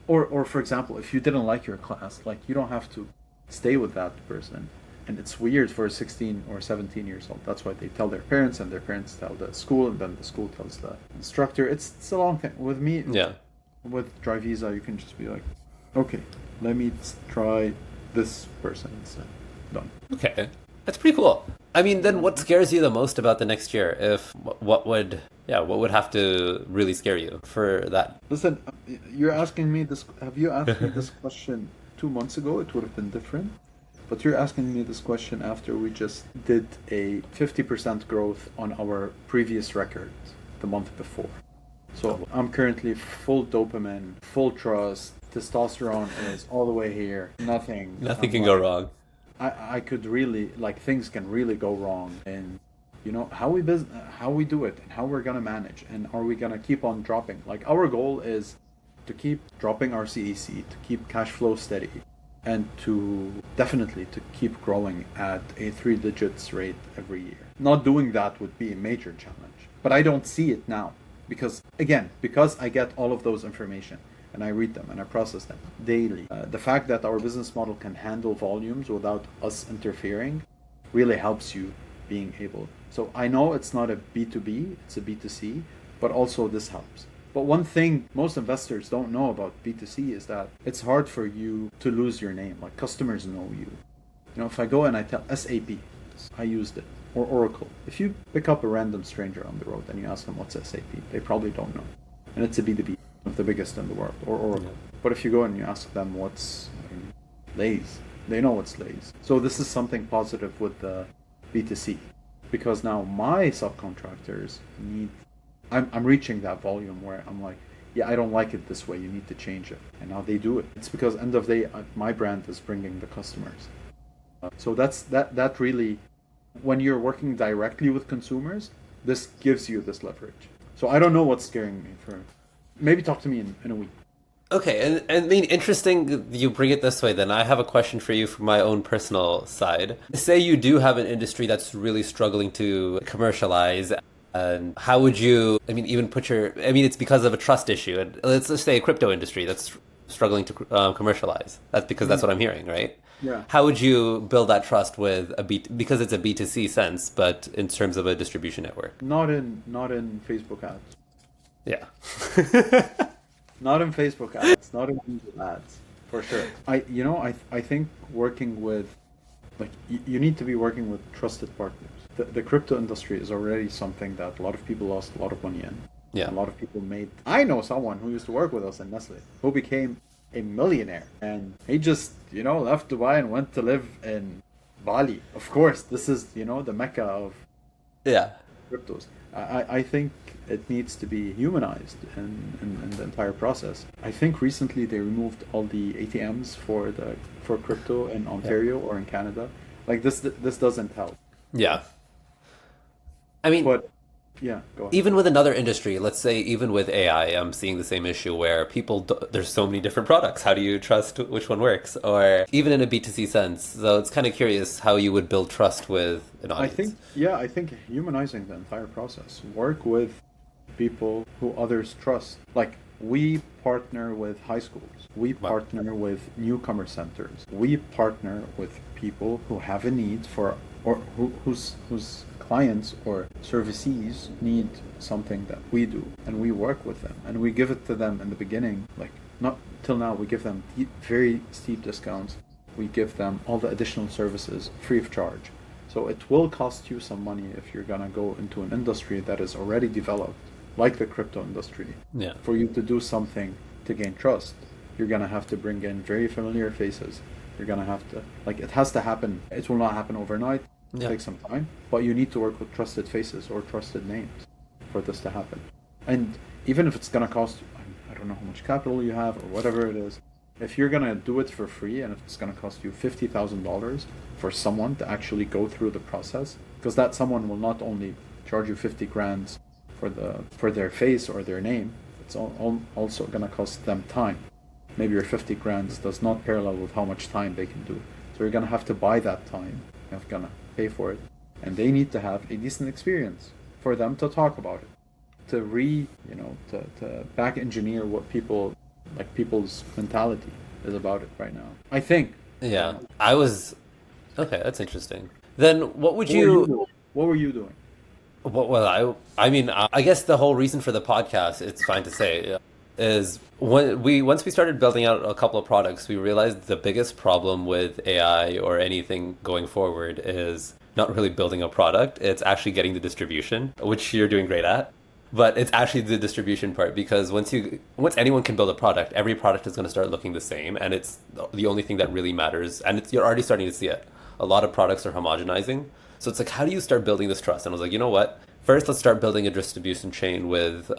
[SPEAKER 2] or for example, if you didn't like your class, like you don't have to stay with that person. And it's weird for a 16 or 17 years old. That's why they tell their parents, and their parents tell the school, and then the school tells the instructor. It's a long thing. With me, with Drivisa, you can just be like, okay, let me try this person instead. Done.
[SPEAKER 1] Okay. That's pretty cool. I mean, then what scares you the most about the next year? What would have to really scare you for that?
[SPEAKER 2] Listen, you're asking me this. Have you asked me this question 2 months ago? It would have been different. But you're asking me this question after we just did a 50% growth on our previous record the month before. So I'm currently full dopamine, full trust, testosterone is all the way here. Nothing
[SPEAKER 1] Nothing can go wrong.
[SPEAKER 2] I could really, like, things can really go wrong. And how we do it and how we're gonna manage, and are we gonna keep on dropping? Like, our goal is to keep dropping our CEC, to keep cash flow steady, and definitely to keep growing at a 3 digits rate every year. Not doing that would be a major challenge, but I don't see it now because I get all of those information and I read them and I process them daily. The fact that our business model can handle volumes without us interfering really helps you being able. So I know it's not a B2B, it's a B2C, but also this helps. But one thing most investors don't know about B2C is that it's hard for you to lose your name. Like, customers know you. If I go and I tell SAP, I used it, or Oracle. If you pick up a random stranger on the road and you ask them what's SAP, they probably don't know. And it's a B2B, one of the biggest in the world, or Oracle. But if you go and you ask them what's Lay's, they know what's Lay's. So this is something positive with the B2C, because now my subcontractors need. I'm reaching that volume where I'm like, yeah, I don't like it this way. You need to change it. And now they do it. It's because end of the day, my brand is bringing the customers. So that really, when you're working directly with consumers, this gives you this leverage. So I don't know what's scaring me. Maybe talk to me in a week.
[SPEAKER 1] Okay, and I mean, interesting you bring it this way then. I have a question for you from my own personal side. Say you do have an industry that's really struggling to commercialize. And how would you, even it's because of a trust issue. And let's just say a crypto industry that's struggling to commercialize. That's because that's what I'm hearing, right?
[SPEAKER 2] Yeah.
[SPEAKER 1] How would you build that trust with because it's a B2C sense, but in terms of a distribution network?
[SPEAKER 2] Not in Facebook ads.
[SPEAKER 1] Yeah.
[SPEAKER 2] Not in Facebook ads, not in Google ads, for sure. I think working with, like, you need to be working with trusted partners. the crypto industry is already something that a lot of people lost a lot of money in.
[SPEAKER 1] Yeah.
[SPEAKER 2] A lot of people made. I know someone who used to work with us in Nestle who became a millionaire, and he just, left Dubai and went to live in Bali. Of course, this is, the mecca of
[SPEAKER 1] Yeah.
[SPEAKER 2] cryptos. I think it needs to be humanized in the entire process. I think recently they removed all the ATMs for crypto in Ontario or in Canada. Like this doesn't help.
[SPEAKER 1] Yeah. I mean,
[SPEAKER 2] But yeah, go ahead.
[SPEAKER 1] even with another industry, let's say even with AI, I'm seeing the same issue where there's so many different products. How do you trust which one works? Or even in a B2C sense. So it's kind of curious how you would build trust with an audience.
[SPEAKER 2] I think humanizing the entire process. Work with people who others trust. Like we partner with high schools. We
[SPEAKER 1] Wow.
[SPEAKER 2] partner with newcomer centers. We partner with people who have a need for or whose clients or servicees need something that we do, and we work with them and we give it to them in the beginning. Like not till now, we give them very steep discounts. We give them all the additional services free of charge. So it will cost you some money if you're gonna go into an industry that is already developed, like the crypto industry.
[SPEAKER 1] Yeah.
[SPEAKER 2] For you to do something to gain trust, you're gonna have to bring in very familiar faces. You're gonna have to, like, it has to happen. It will not happen overnight. It
[SPEAKER 1] Yeah.
[SPEAKER 2] takes some time, but you need to work with trusted faces or trusted names for this to happen. And even if it's gonna cost you, I don't know how much capital you have or whatever it is, if you're gonna do it for free and if it's gonna cost you $50,000 for someone to actually go through the process, because that someone will not only charge you 50 grand for their face or their name, it's also gonna cost them time. Maybe your 50 grand does not parallel with how much time they can do. So you're gonna have to buy that time. You're gonna pay for it, and they need to have a decent experience for them to talk about it, to back engineer what people's mentality is about it right now. I think.
[SPEAKER 1] Yeah. Okay, that's interesting. Then what would
[SPEAKER 2] What were you
[SPEAKER 1] you
[SPEAKER 2] doing? What were you doing?
[SPEAKER 1] I mean, I guess the whole reason for the podcast, it's fine to say, is once we started building out a couple of products, we realized the biggest problem with AI or anything going forward is not really building a product. It's actually getting the distribution, which you're doing great at. But it's actually the distribution part, because once anyone can build a product, every product is going to start looking the same, and it's the only thing that really matters. And you're already starting to see it. A lot of products are homogenizing. So it's like, how do you start building this trust? And I was like, you know what? First, let's start building a distribution chain with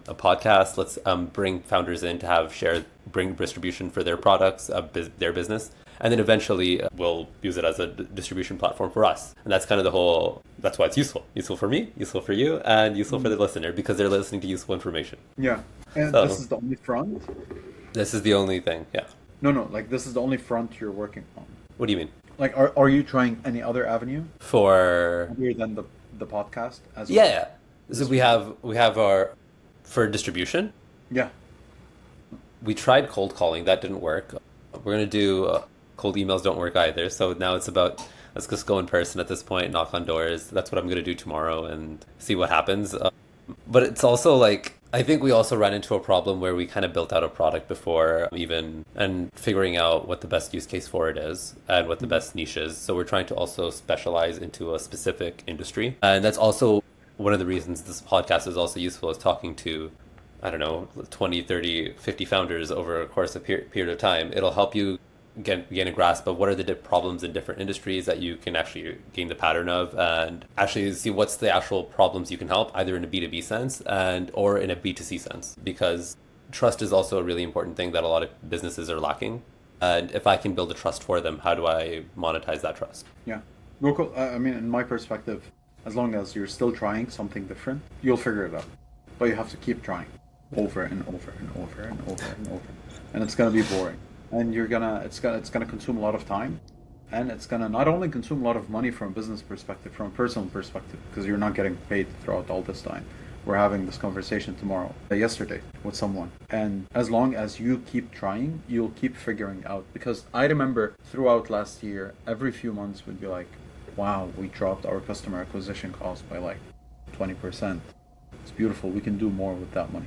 [SPEAKER 1] a podcast. Let's bring founders in to bring distribution for their products, their business. And then eventually we'll use it as a distribution platform for us. And that's kind of that's why it's useful. Useful for me, useful for you, and useful for the listener, because they're listening to useful information.
[SPEAKER 2] Yeah, and
[SPEAKER 1] So
[SPEAKER 2] this is the only front.
[SPEAKER 1] this is the only thing. Yeah.
[SPEAKER 2] No, like this is the only front you're working on.
[SPEAKER 1] What do you mean?
[SPEAKER 2] Like, are you trying any other avenue
[SPEAKER 1] For
[SPEAKER 2] other than the podcast as well?
[SPEAKER 1] yeah. So we have our for distribution.
[SPEAKER 2] Yeah.
[SPEAKER 1] We tried cold calling, that didn't work. We're gonna do cold emails, don't work either. So now it's about, let's just go in person at this point, knock on doors. That's what I'm gonna do tomorrow and see what happens. But it's also like, I think we also ran into a problem where we kind of built out a product before even, and figuring out what the best use case for it is and what the best niche is. So we're trying to also specialize into a specific industry. And that's also one of the reasons this podcast is also useful, is talking to, I don't know, 20, 30, 50 founders over a course of period of time. It'll help you gain a grasp of what are the problems in different industries that you can actually gain the pattern of, and actually see what's the actual problems you can help, either in a B2B sense or in a B2C sense, because trust is also a really important thing that a lot of businesses are lacking. And if I can build a trust for them, how do I monetize that trust?
[SPEAKER 2] Yeah. Local. I mean, in my perspective, as long as you're still trying something different, you'll figure it out. But you have to keep trying over and over and over and over and over, and it's gonna be boring. And it's gonna consume a lot of time, and it's gonna not only consume a lot of money from a business perspective, from a personal perspective, because you're not getting paid throughout all this time. We're having this conversation yesterday with someone, and as long as you keep trying, you'll keep figuring out. Because I remember throughout last year, every few months we'd be like, wow, we dropped our customer acquisition cost by like 20%. It's beautiful, we can do more with that money.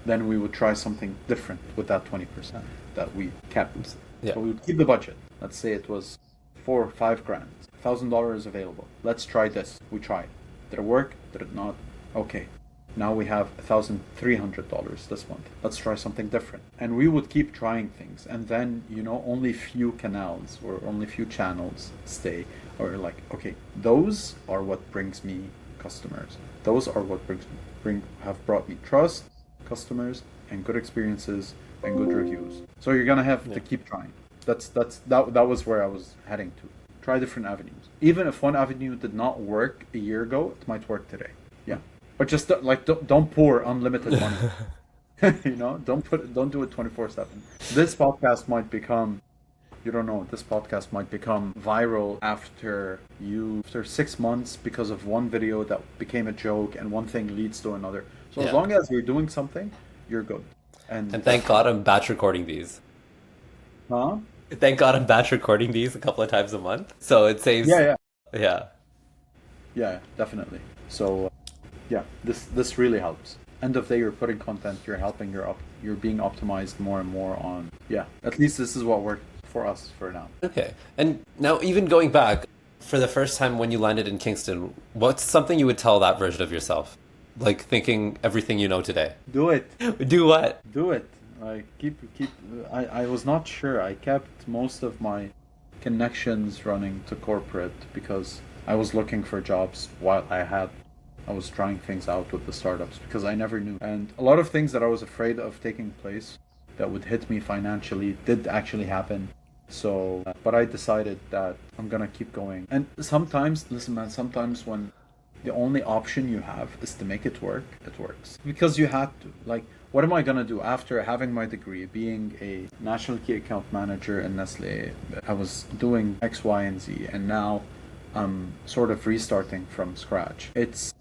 [SPEAKER 2] Then we would try something different with that 20% that we kept.
[SPEAKER 1] Yeah.
[SPEAKER 2] So we would keep the budget. Let's say it was 4 or 5 grand, $1,000 available. Let's try this. We tried. Did it work? Did it not? Okay. Now we have $1,300 this month. Let's try something different. And we would keep trying things. And then, only few canals or only few channels stay. Or like, okay, those are what brings me customers. Those are what have brought me trust, customers, and good experiences and good reviews. So you're gonna have to keep trying. That was where I was heading to. Try different avenues. Even if one avenue did not work a year ago, it might work today. Yeah. But just don't pour unlimited money. Don't do it 24/7. This podcast might become, you don't know, this podcast might become viral after 6 months because of one video that became a joke and one thing leads to another. So as long as you're doing something, you're good.
[SPEAKER 1] And thank God I'm batch recording these.
[SPEAKER 2] Huh?
[SPEAKER 1] Thank God I'm batch recording these a couple of times a month. So it saves. Yeah.
[SPEAKER 2] Yeah, definitely. So yeah, this really helps. End of day, you're putting content, you're being optimized more and more on. Yeah, at least this is what worked for us for now.
[SPEAKER 1] Okay. And now, even going back, for the first time when you landed in Kingston, what's something you would tell that version of yourself? Like thinking everything you know today.
[SPEAKER 2] Do it.
[SPEAKER 1] Do what?
[SPEAKER 2] Do it. Like I was not sure. I kept most of my connections running to corporate because I was looking for jobs while I was trying things out with the startups because I never knew. And a lot of things that I was afraid of taking place that would hit me financially did actually happen. So, but I decided that I'm gonna keep going. And sometimes, listen, man, sometimes when the only option you have is to make it work, it works. Because you had to. Like, what am I gonna do after having my degree, being a national key account manager in Nestlé? I was doing X, Y, and Z, and now I'm sort of restarting from scratch. It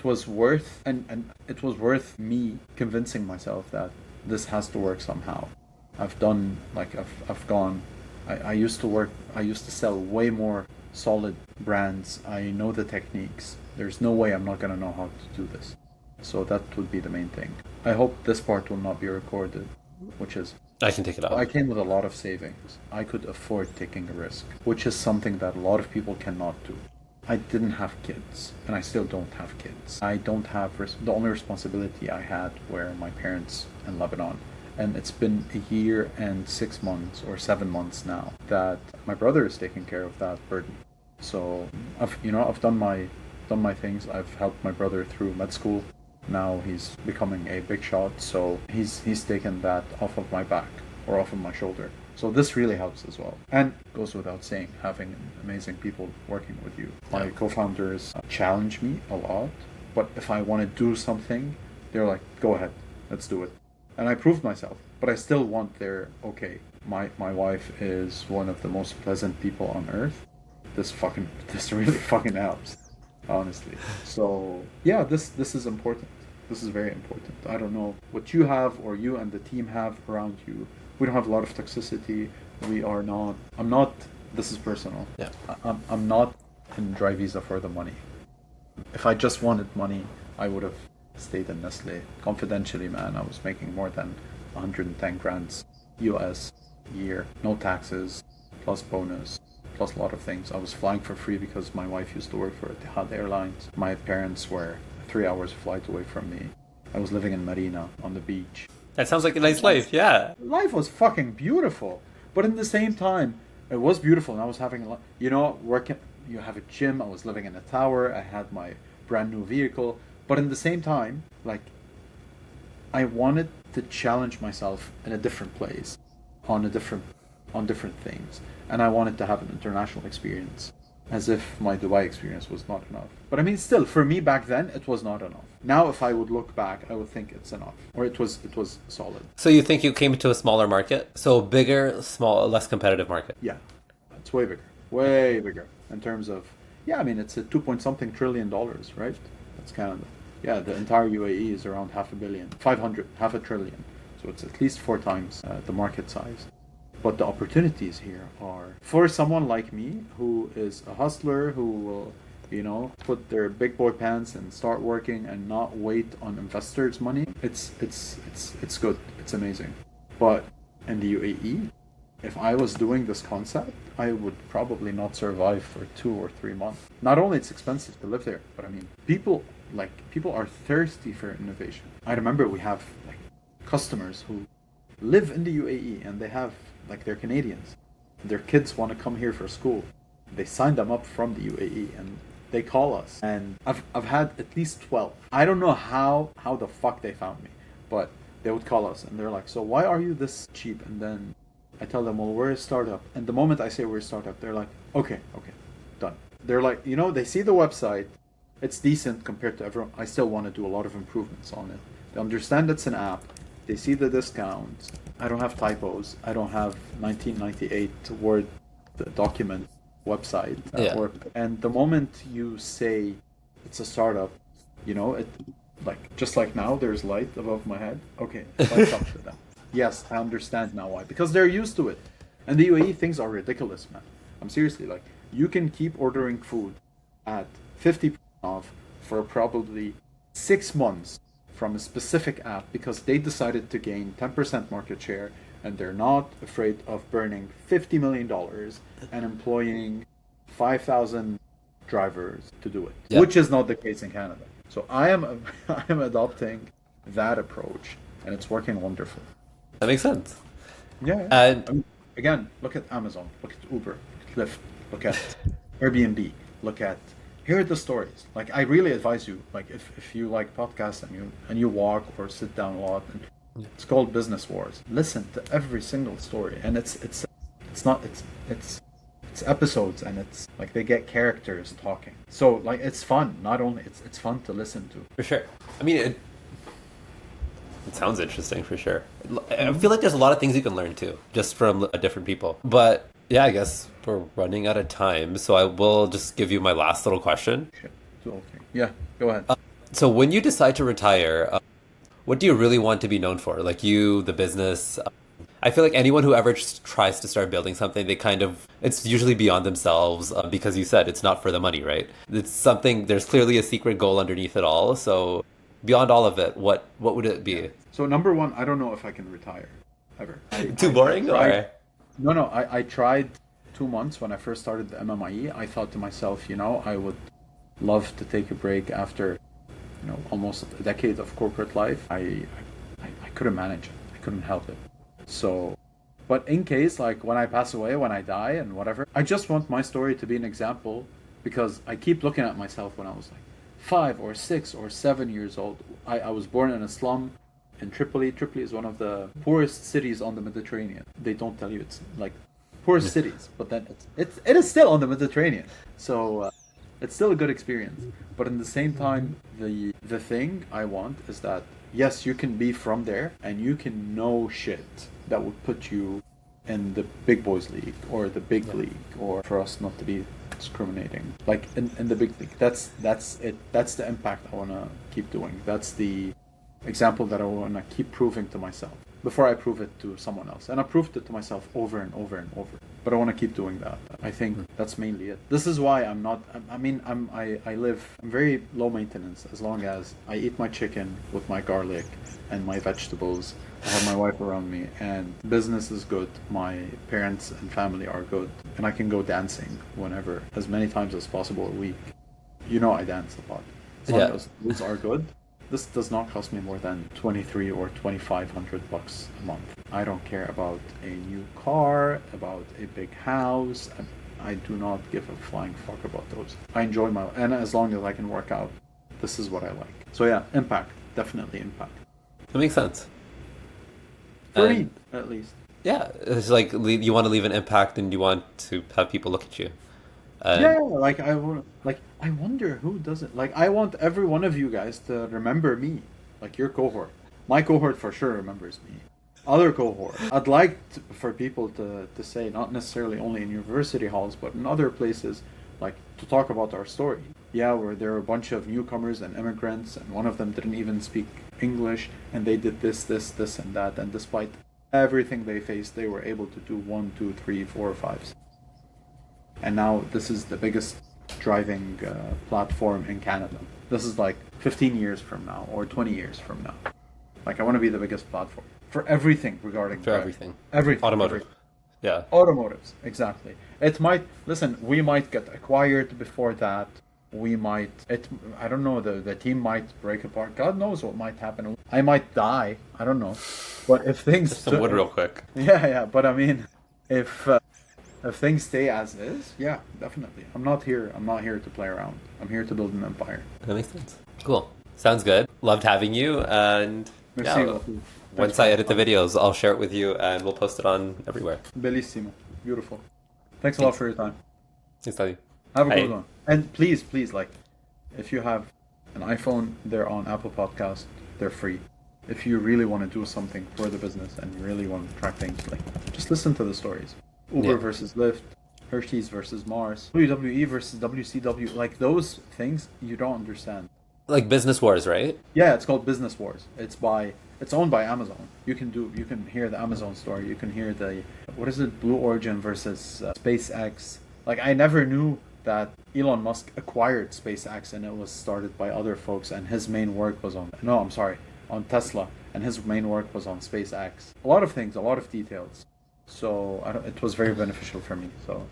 [SPEAKER 2] was worth and it was worth me convincing myself that this has to work somehow. I used to sell way more solid brands. I know the techniques. There's no way I'm not gonna know how to do this. So that would be the main thing. I hope this part will not be recorded, which is
[SPEAKER 1] I can take it off.
[SPEAKER 2] I came with a lot of savings. I could afford taking a risk, which is something that a lot of people cannot do. I didn't have kids, and I still don't have kids. I don't have the only responsibility I had were my parents in Lebanon, and it's been a year and 6 months or 7 months now that my brother is taking care of that burden. So I've done my things. I've helped my brother through med school. Now he's becoming a big shot, so he's taken that off of my back or off of my shoulder. So this really helps as well. And goes without saying, having amazing people working with you. My co-founders challenge me a lot, but if I want to do something, they're like, go ahead, let's do it. And I proved myself, but I still want their, okay, my wife is one of the most pleasant people on earth. This really fucking helps, honestly. So yeah, this is important. This is very important. I don't know what you have or you and the team have around you. We don't have a lot of toxicity. I'm not, this is personal.
[SPEAKER 1] Yeah.
[SPEAKER 2] I'm not in Drivisa for the money. If I just wanted money, I would have stayed in Nestlé. Confidentially, man, I was making more than 110 grand US a year. No taxes, plus bonus, plus a lot of things. I was flying for free because my wife used to work for Etihad Airlines. My parents were 3 hours flight away from me. I was living in Marina on the beach.
[SPEAKER 1] That sounds like a nice life, yeah.
[SPEAKER 2] Life was fucking beautiful. But in the same time, it was beautiful. And I was having a lot, working, you have a gym. I was living in a tower. I had my brand new vehicle. But in the same time, like, I wanted to challenge myself in a different place, on different things. And I wanted to have an international experience, as if my Dubai experience was not enough. But I mean, still, for me back then, it was not enough. Now, if I would look back, I would think it's enough, or it was solid.
[SPEAKER 1] So you think you came to a smaller market? So bigger, small, less competitive market?
[SPEAKER 2] Yeah, it's way bigger in terms of, yeah, I mean, it's a 2 point something trillion dollars, right? That's Canada. Yeah, the entire UAE is around half a trillion. So it's at least 4 times the market size. But the opportunities here are, for someone like me, who is a hustler, who will, put their big boy pants and start working and not wait on investors' money. It's good. It's amazing. But in the UAE, if I was doing this concept, I would probably not survive for 2 or 3 months. Not only it's expensive to live there, but I mean, people are thirsty for innovation. I remember we have like customers who live in the UAE and they have like they're Canadians. Their kids want to come here for school. They sign them up from the UAE and they call us. And I've had at least 12. I don't know how the fuck they found me, but they would call us and they're like, "So why are you this cheap?" And then I tell them, "Well, we're a startup." And the moment I say we're a startup, they're like, "Okay, okay, done." They're like, they see the website. It's decent compared to everyone. I still want to do a lot of improvements on it. They understand it's an app. They see the discounts. I don't have typos. I don't have 1998 Word document website.
[SPEAKER 1] Yeah.
[SPEAKER 2] And the moment you say it's a startup, it like just like now there's light above my head. Okay, lights up to them. Yes, I understand now why. Because they're used to it. And the UAE things are ridiculous, man. I'm seriously like, you can keep ordering food at 50% off for probably 6 months from a specific app because they decided to gain 10% market share and they're not afraid of burning $50 million and employing 5,000 drivers to do it,
[SPEAKER 1] Yeah.
[SPEAKER 2] which is not the case in Canada. So I am I am adopting that approach and it's working wonderfully.
[SPEAKER 1] That makes sense.
[SPEAKER 2] Yeah, yeah.
[SPEAKER 1] And
[SPEAKER 2] Again, look at Amazon, look at Uber, look at Lyft, look at Airbnb, look at here are the stories. Like I really advise you, like if you like podcasts and you walk or sit down a lot, and it's called Business Wars. Listen to every single story, and it's not it's episodes, and it's like they get characters talking. So like it's fun. Not only it's fun to listen to.
[SPEAKER 1] for sure. I mean, it sounds interesting for sure. I feel like there's a lot of things you can learn too, just from different people. But yeah, I guess we're running out of time, so I will just give you my last little question.
[SPEAKER 2] Shit. So, okay. Yeah, go ahead.
[SPEAKER 1] So when you decide to retire, what do you really want to be known for? Like you, the business. I feel like anyone who ever tries to start building something, it's usually beyond themselves because you said it's not for the money, right? It's something, there's clearly a secret goal underneath it all. So beyond all of it, what would it be?
[SPEAKER 2] So number one, I don't know if I can retire ever.
[SPEAKER 1] Too
[SPEAKER 2] I
[SPEAKER 1] boring
[SPEAKER 2] tried.
[SPEAKER 1] or?
[SPEAKER 2] No, I tried 2 months when I first started the MMIE. I thought to myself, I would love to take a break after, almost a decade of corporate life. I couldn't manage it. I couldn't help it. So, but in case, like when I pass away, when I die and whatever, I just want my story to be an example because I keep looking at myself when I was like 5 or 6 or 7 years old. I was born in a slum in Tripoli. Tripoli is one of the poorest cities on the Mediterranean. They don't tell you it's like poorest cities, but then it is still on the Mediterranean. So it's still a good experience. But in the same time, the thing I want is that yes, you can be from there and you can know shit that would put you in the big boys league or the big league, or for us not to be discriminating, like in the big league. That's it. That's the impact I want to keep doing. That's the example that I want to keep proving to myself before I prove it to someone else. And I proved it to myself over and over and over. But I want to keep doing that. I think that's mainly it. This is why I'm not. I mean, I'm very low maintenance as long as I eat my chicken with my garlic and my vegetables. I have my wife around me, and business is good. My parents and family are good, and I can go dancing whenever, as many times as possible a week. I dance a lot. As long
[SPEAKER 1] Yeah.
[SPEAKER 2] as those are good, this does not cost me more than 23 or 2,500 bucks a month. I don't care about a new car, about a big house. I do not give a flying fuck about those. I enjoy and as long as I can work out, this is what I like. So yeah, impact, definitely impact.
[SPEAKER 1] That makes sense.
[SPEAKER 2] For
[SPEAKER 1] And
[SPEAKER 2] me, at least.
[SPEAKER 1] yeah, it's like you want to leave an impact and you want to have people look at you.
[SPEAKER 2] Yeah,
[SPEAKER 1] And
[SPEAKER 2] like I wonder who does it. Like I want every one of you guys to remember me, like your cohort. My cohort for sure remembers me. Other cohort. I'd like for people to say, not necessarily only in university halls, but in other places, like to talk about our story. Yeah, where there are a bunch of newcomers and immigrants, and one of them didn't even speak English, and they did this, and that, and despite everything they faced, they were able to do one, two, three, four, five. And now this is the biggest driving platform in Canada. This is like 15 years from now or 20 years from now. Like I want to be the biggest platform for everything regarding
[SPEAKER 1] for
[SPEAKER 2] driving.
[SPEAKER 1] everything.
[SPEAKER 2] Everything.
[SPEAKER 1] Automotive.
[SPEAKER 2] Everything.
[SPEAKER 1] Yeah.
[SPEAKER 2] Automotives, exactly. It might, listen, we might get acquired before that. We might, I don't know, the team might break apart. God knows what might happen. I might die. I don't know. But if
[SPEAKER 1] Just some wood real quick.
[SPEAKER 2] yeah, but I mean, if if things stay as is, yeah, definitely. I'm not here to play around. I'm here to build an empire.
[SPEAKER 1] That makes sense. Cool. Sounds good. Loved having you. And
[SPEAKER 2] Merci
[SPEAKER 1] yeah,
[SPEAKER 2] beaucoup. Thanks
[SPEAKER 1] once
[SPEAKER 2] for
[SPEAKER 1] I
[SPEAKER 2] having
[SPEAKER 1] edit the
[SPEAKER 2] me.
[SPEAKER 1] videos, I'll share it with you and we'll post it on everywhere.
[SPEAKER 2] Bellissimo. Beautiful. Thanks a lot
[SPEAKER 1] Thanks.
[SPEAKER 2] for your time.
[SPEAKER 1] Thanks, Tony.
[SPEAKER 2] Have a good
[SPEAKER 1] Bye.
[SPEAKER 2] one. And please, like, if you have an iPhone, they're on Apple Podcast. They're free. If you really want to do something for the business and you really want to track things, like, just listen to the stories. Uber
[SPEAKER 1] Yeah.
[SPEAKER 2] versus Lyft, Hershey's versus Mars, WWE versus WCW, like those things you don't understand.
[SPEAKER 1] Like Business Wars, right?
[SPEAKER 2] Yeah, it's called Business Wars. It's owned by Amazon. You can hear the Amazon story. You can hear the what is it, Blue Origin versus SpaceX. Like I never knew that Elon Musk acquired SpaceX and it was started by other folks and his main work was on no, I'm sorry, on Tesla and his main work was on SpaceX. A lot of things, a lot of details. So it was very beneficial for me. So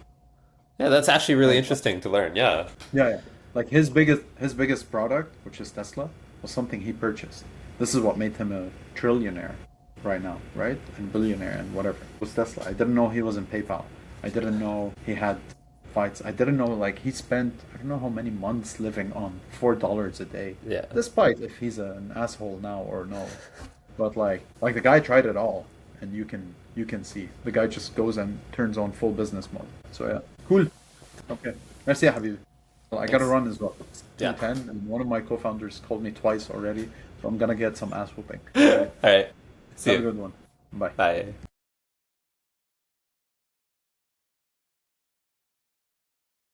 [SPEAKER 1] Yeah, that's actually really
[SPEAKER 2] uh,
[SPEAKER 1] interesting to learn. Yeah.
[SPEAKER 2] yeah. Like his biggest product, which is Tesla, was something he purchased. This is what made him a trillionaire right now, right? And billionaire and whatever. It was Tesla. I didn't know he was in PayPal. I didn't know he had fights. I didn't know like he spent I don't know how many months living on $4 a day.
[SPEAKER 1] Yeah.
[SPEAKER 2] Despite if he's an asshole now or no. But like the guy tried it all and you can see. The guy just goes and turns on full business mode. So yeah. Cool. Okay. Merci, Habib. Well, I gotta
[SPEAKER 1] Thanks.
[SPEAKER 2] run as well. It's
[SPEAKER 1] Yeah.
[SPEAKER 2] 2:10, and one of my co-founders called me twice already, so I'm gonna get some ass whooping. Okay.
[SPEAKER 1] All right. See
[SPEAKER 2] Have a
[SPEAKER 1] you.
[SPEAKER 2] good one. Bye.
[SPEAKER 1] Bye.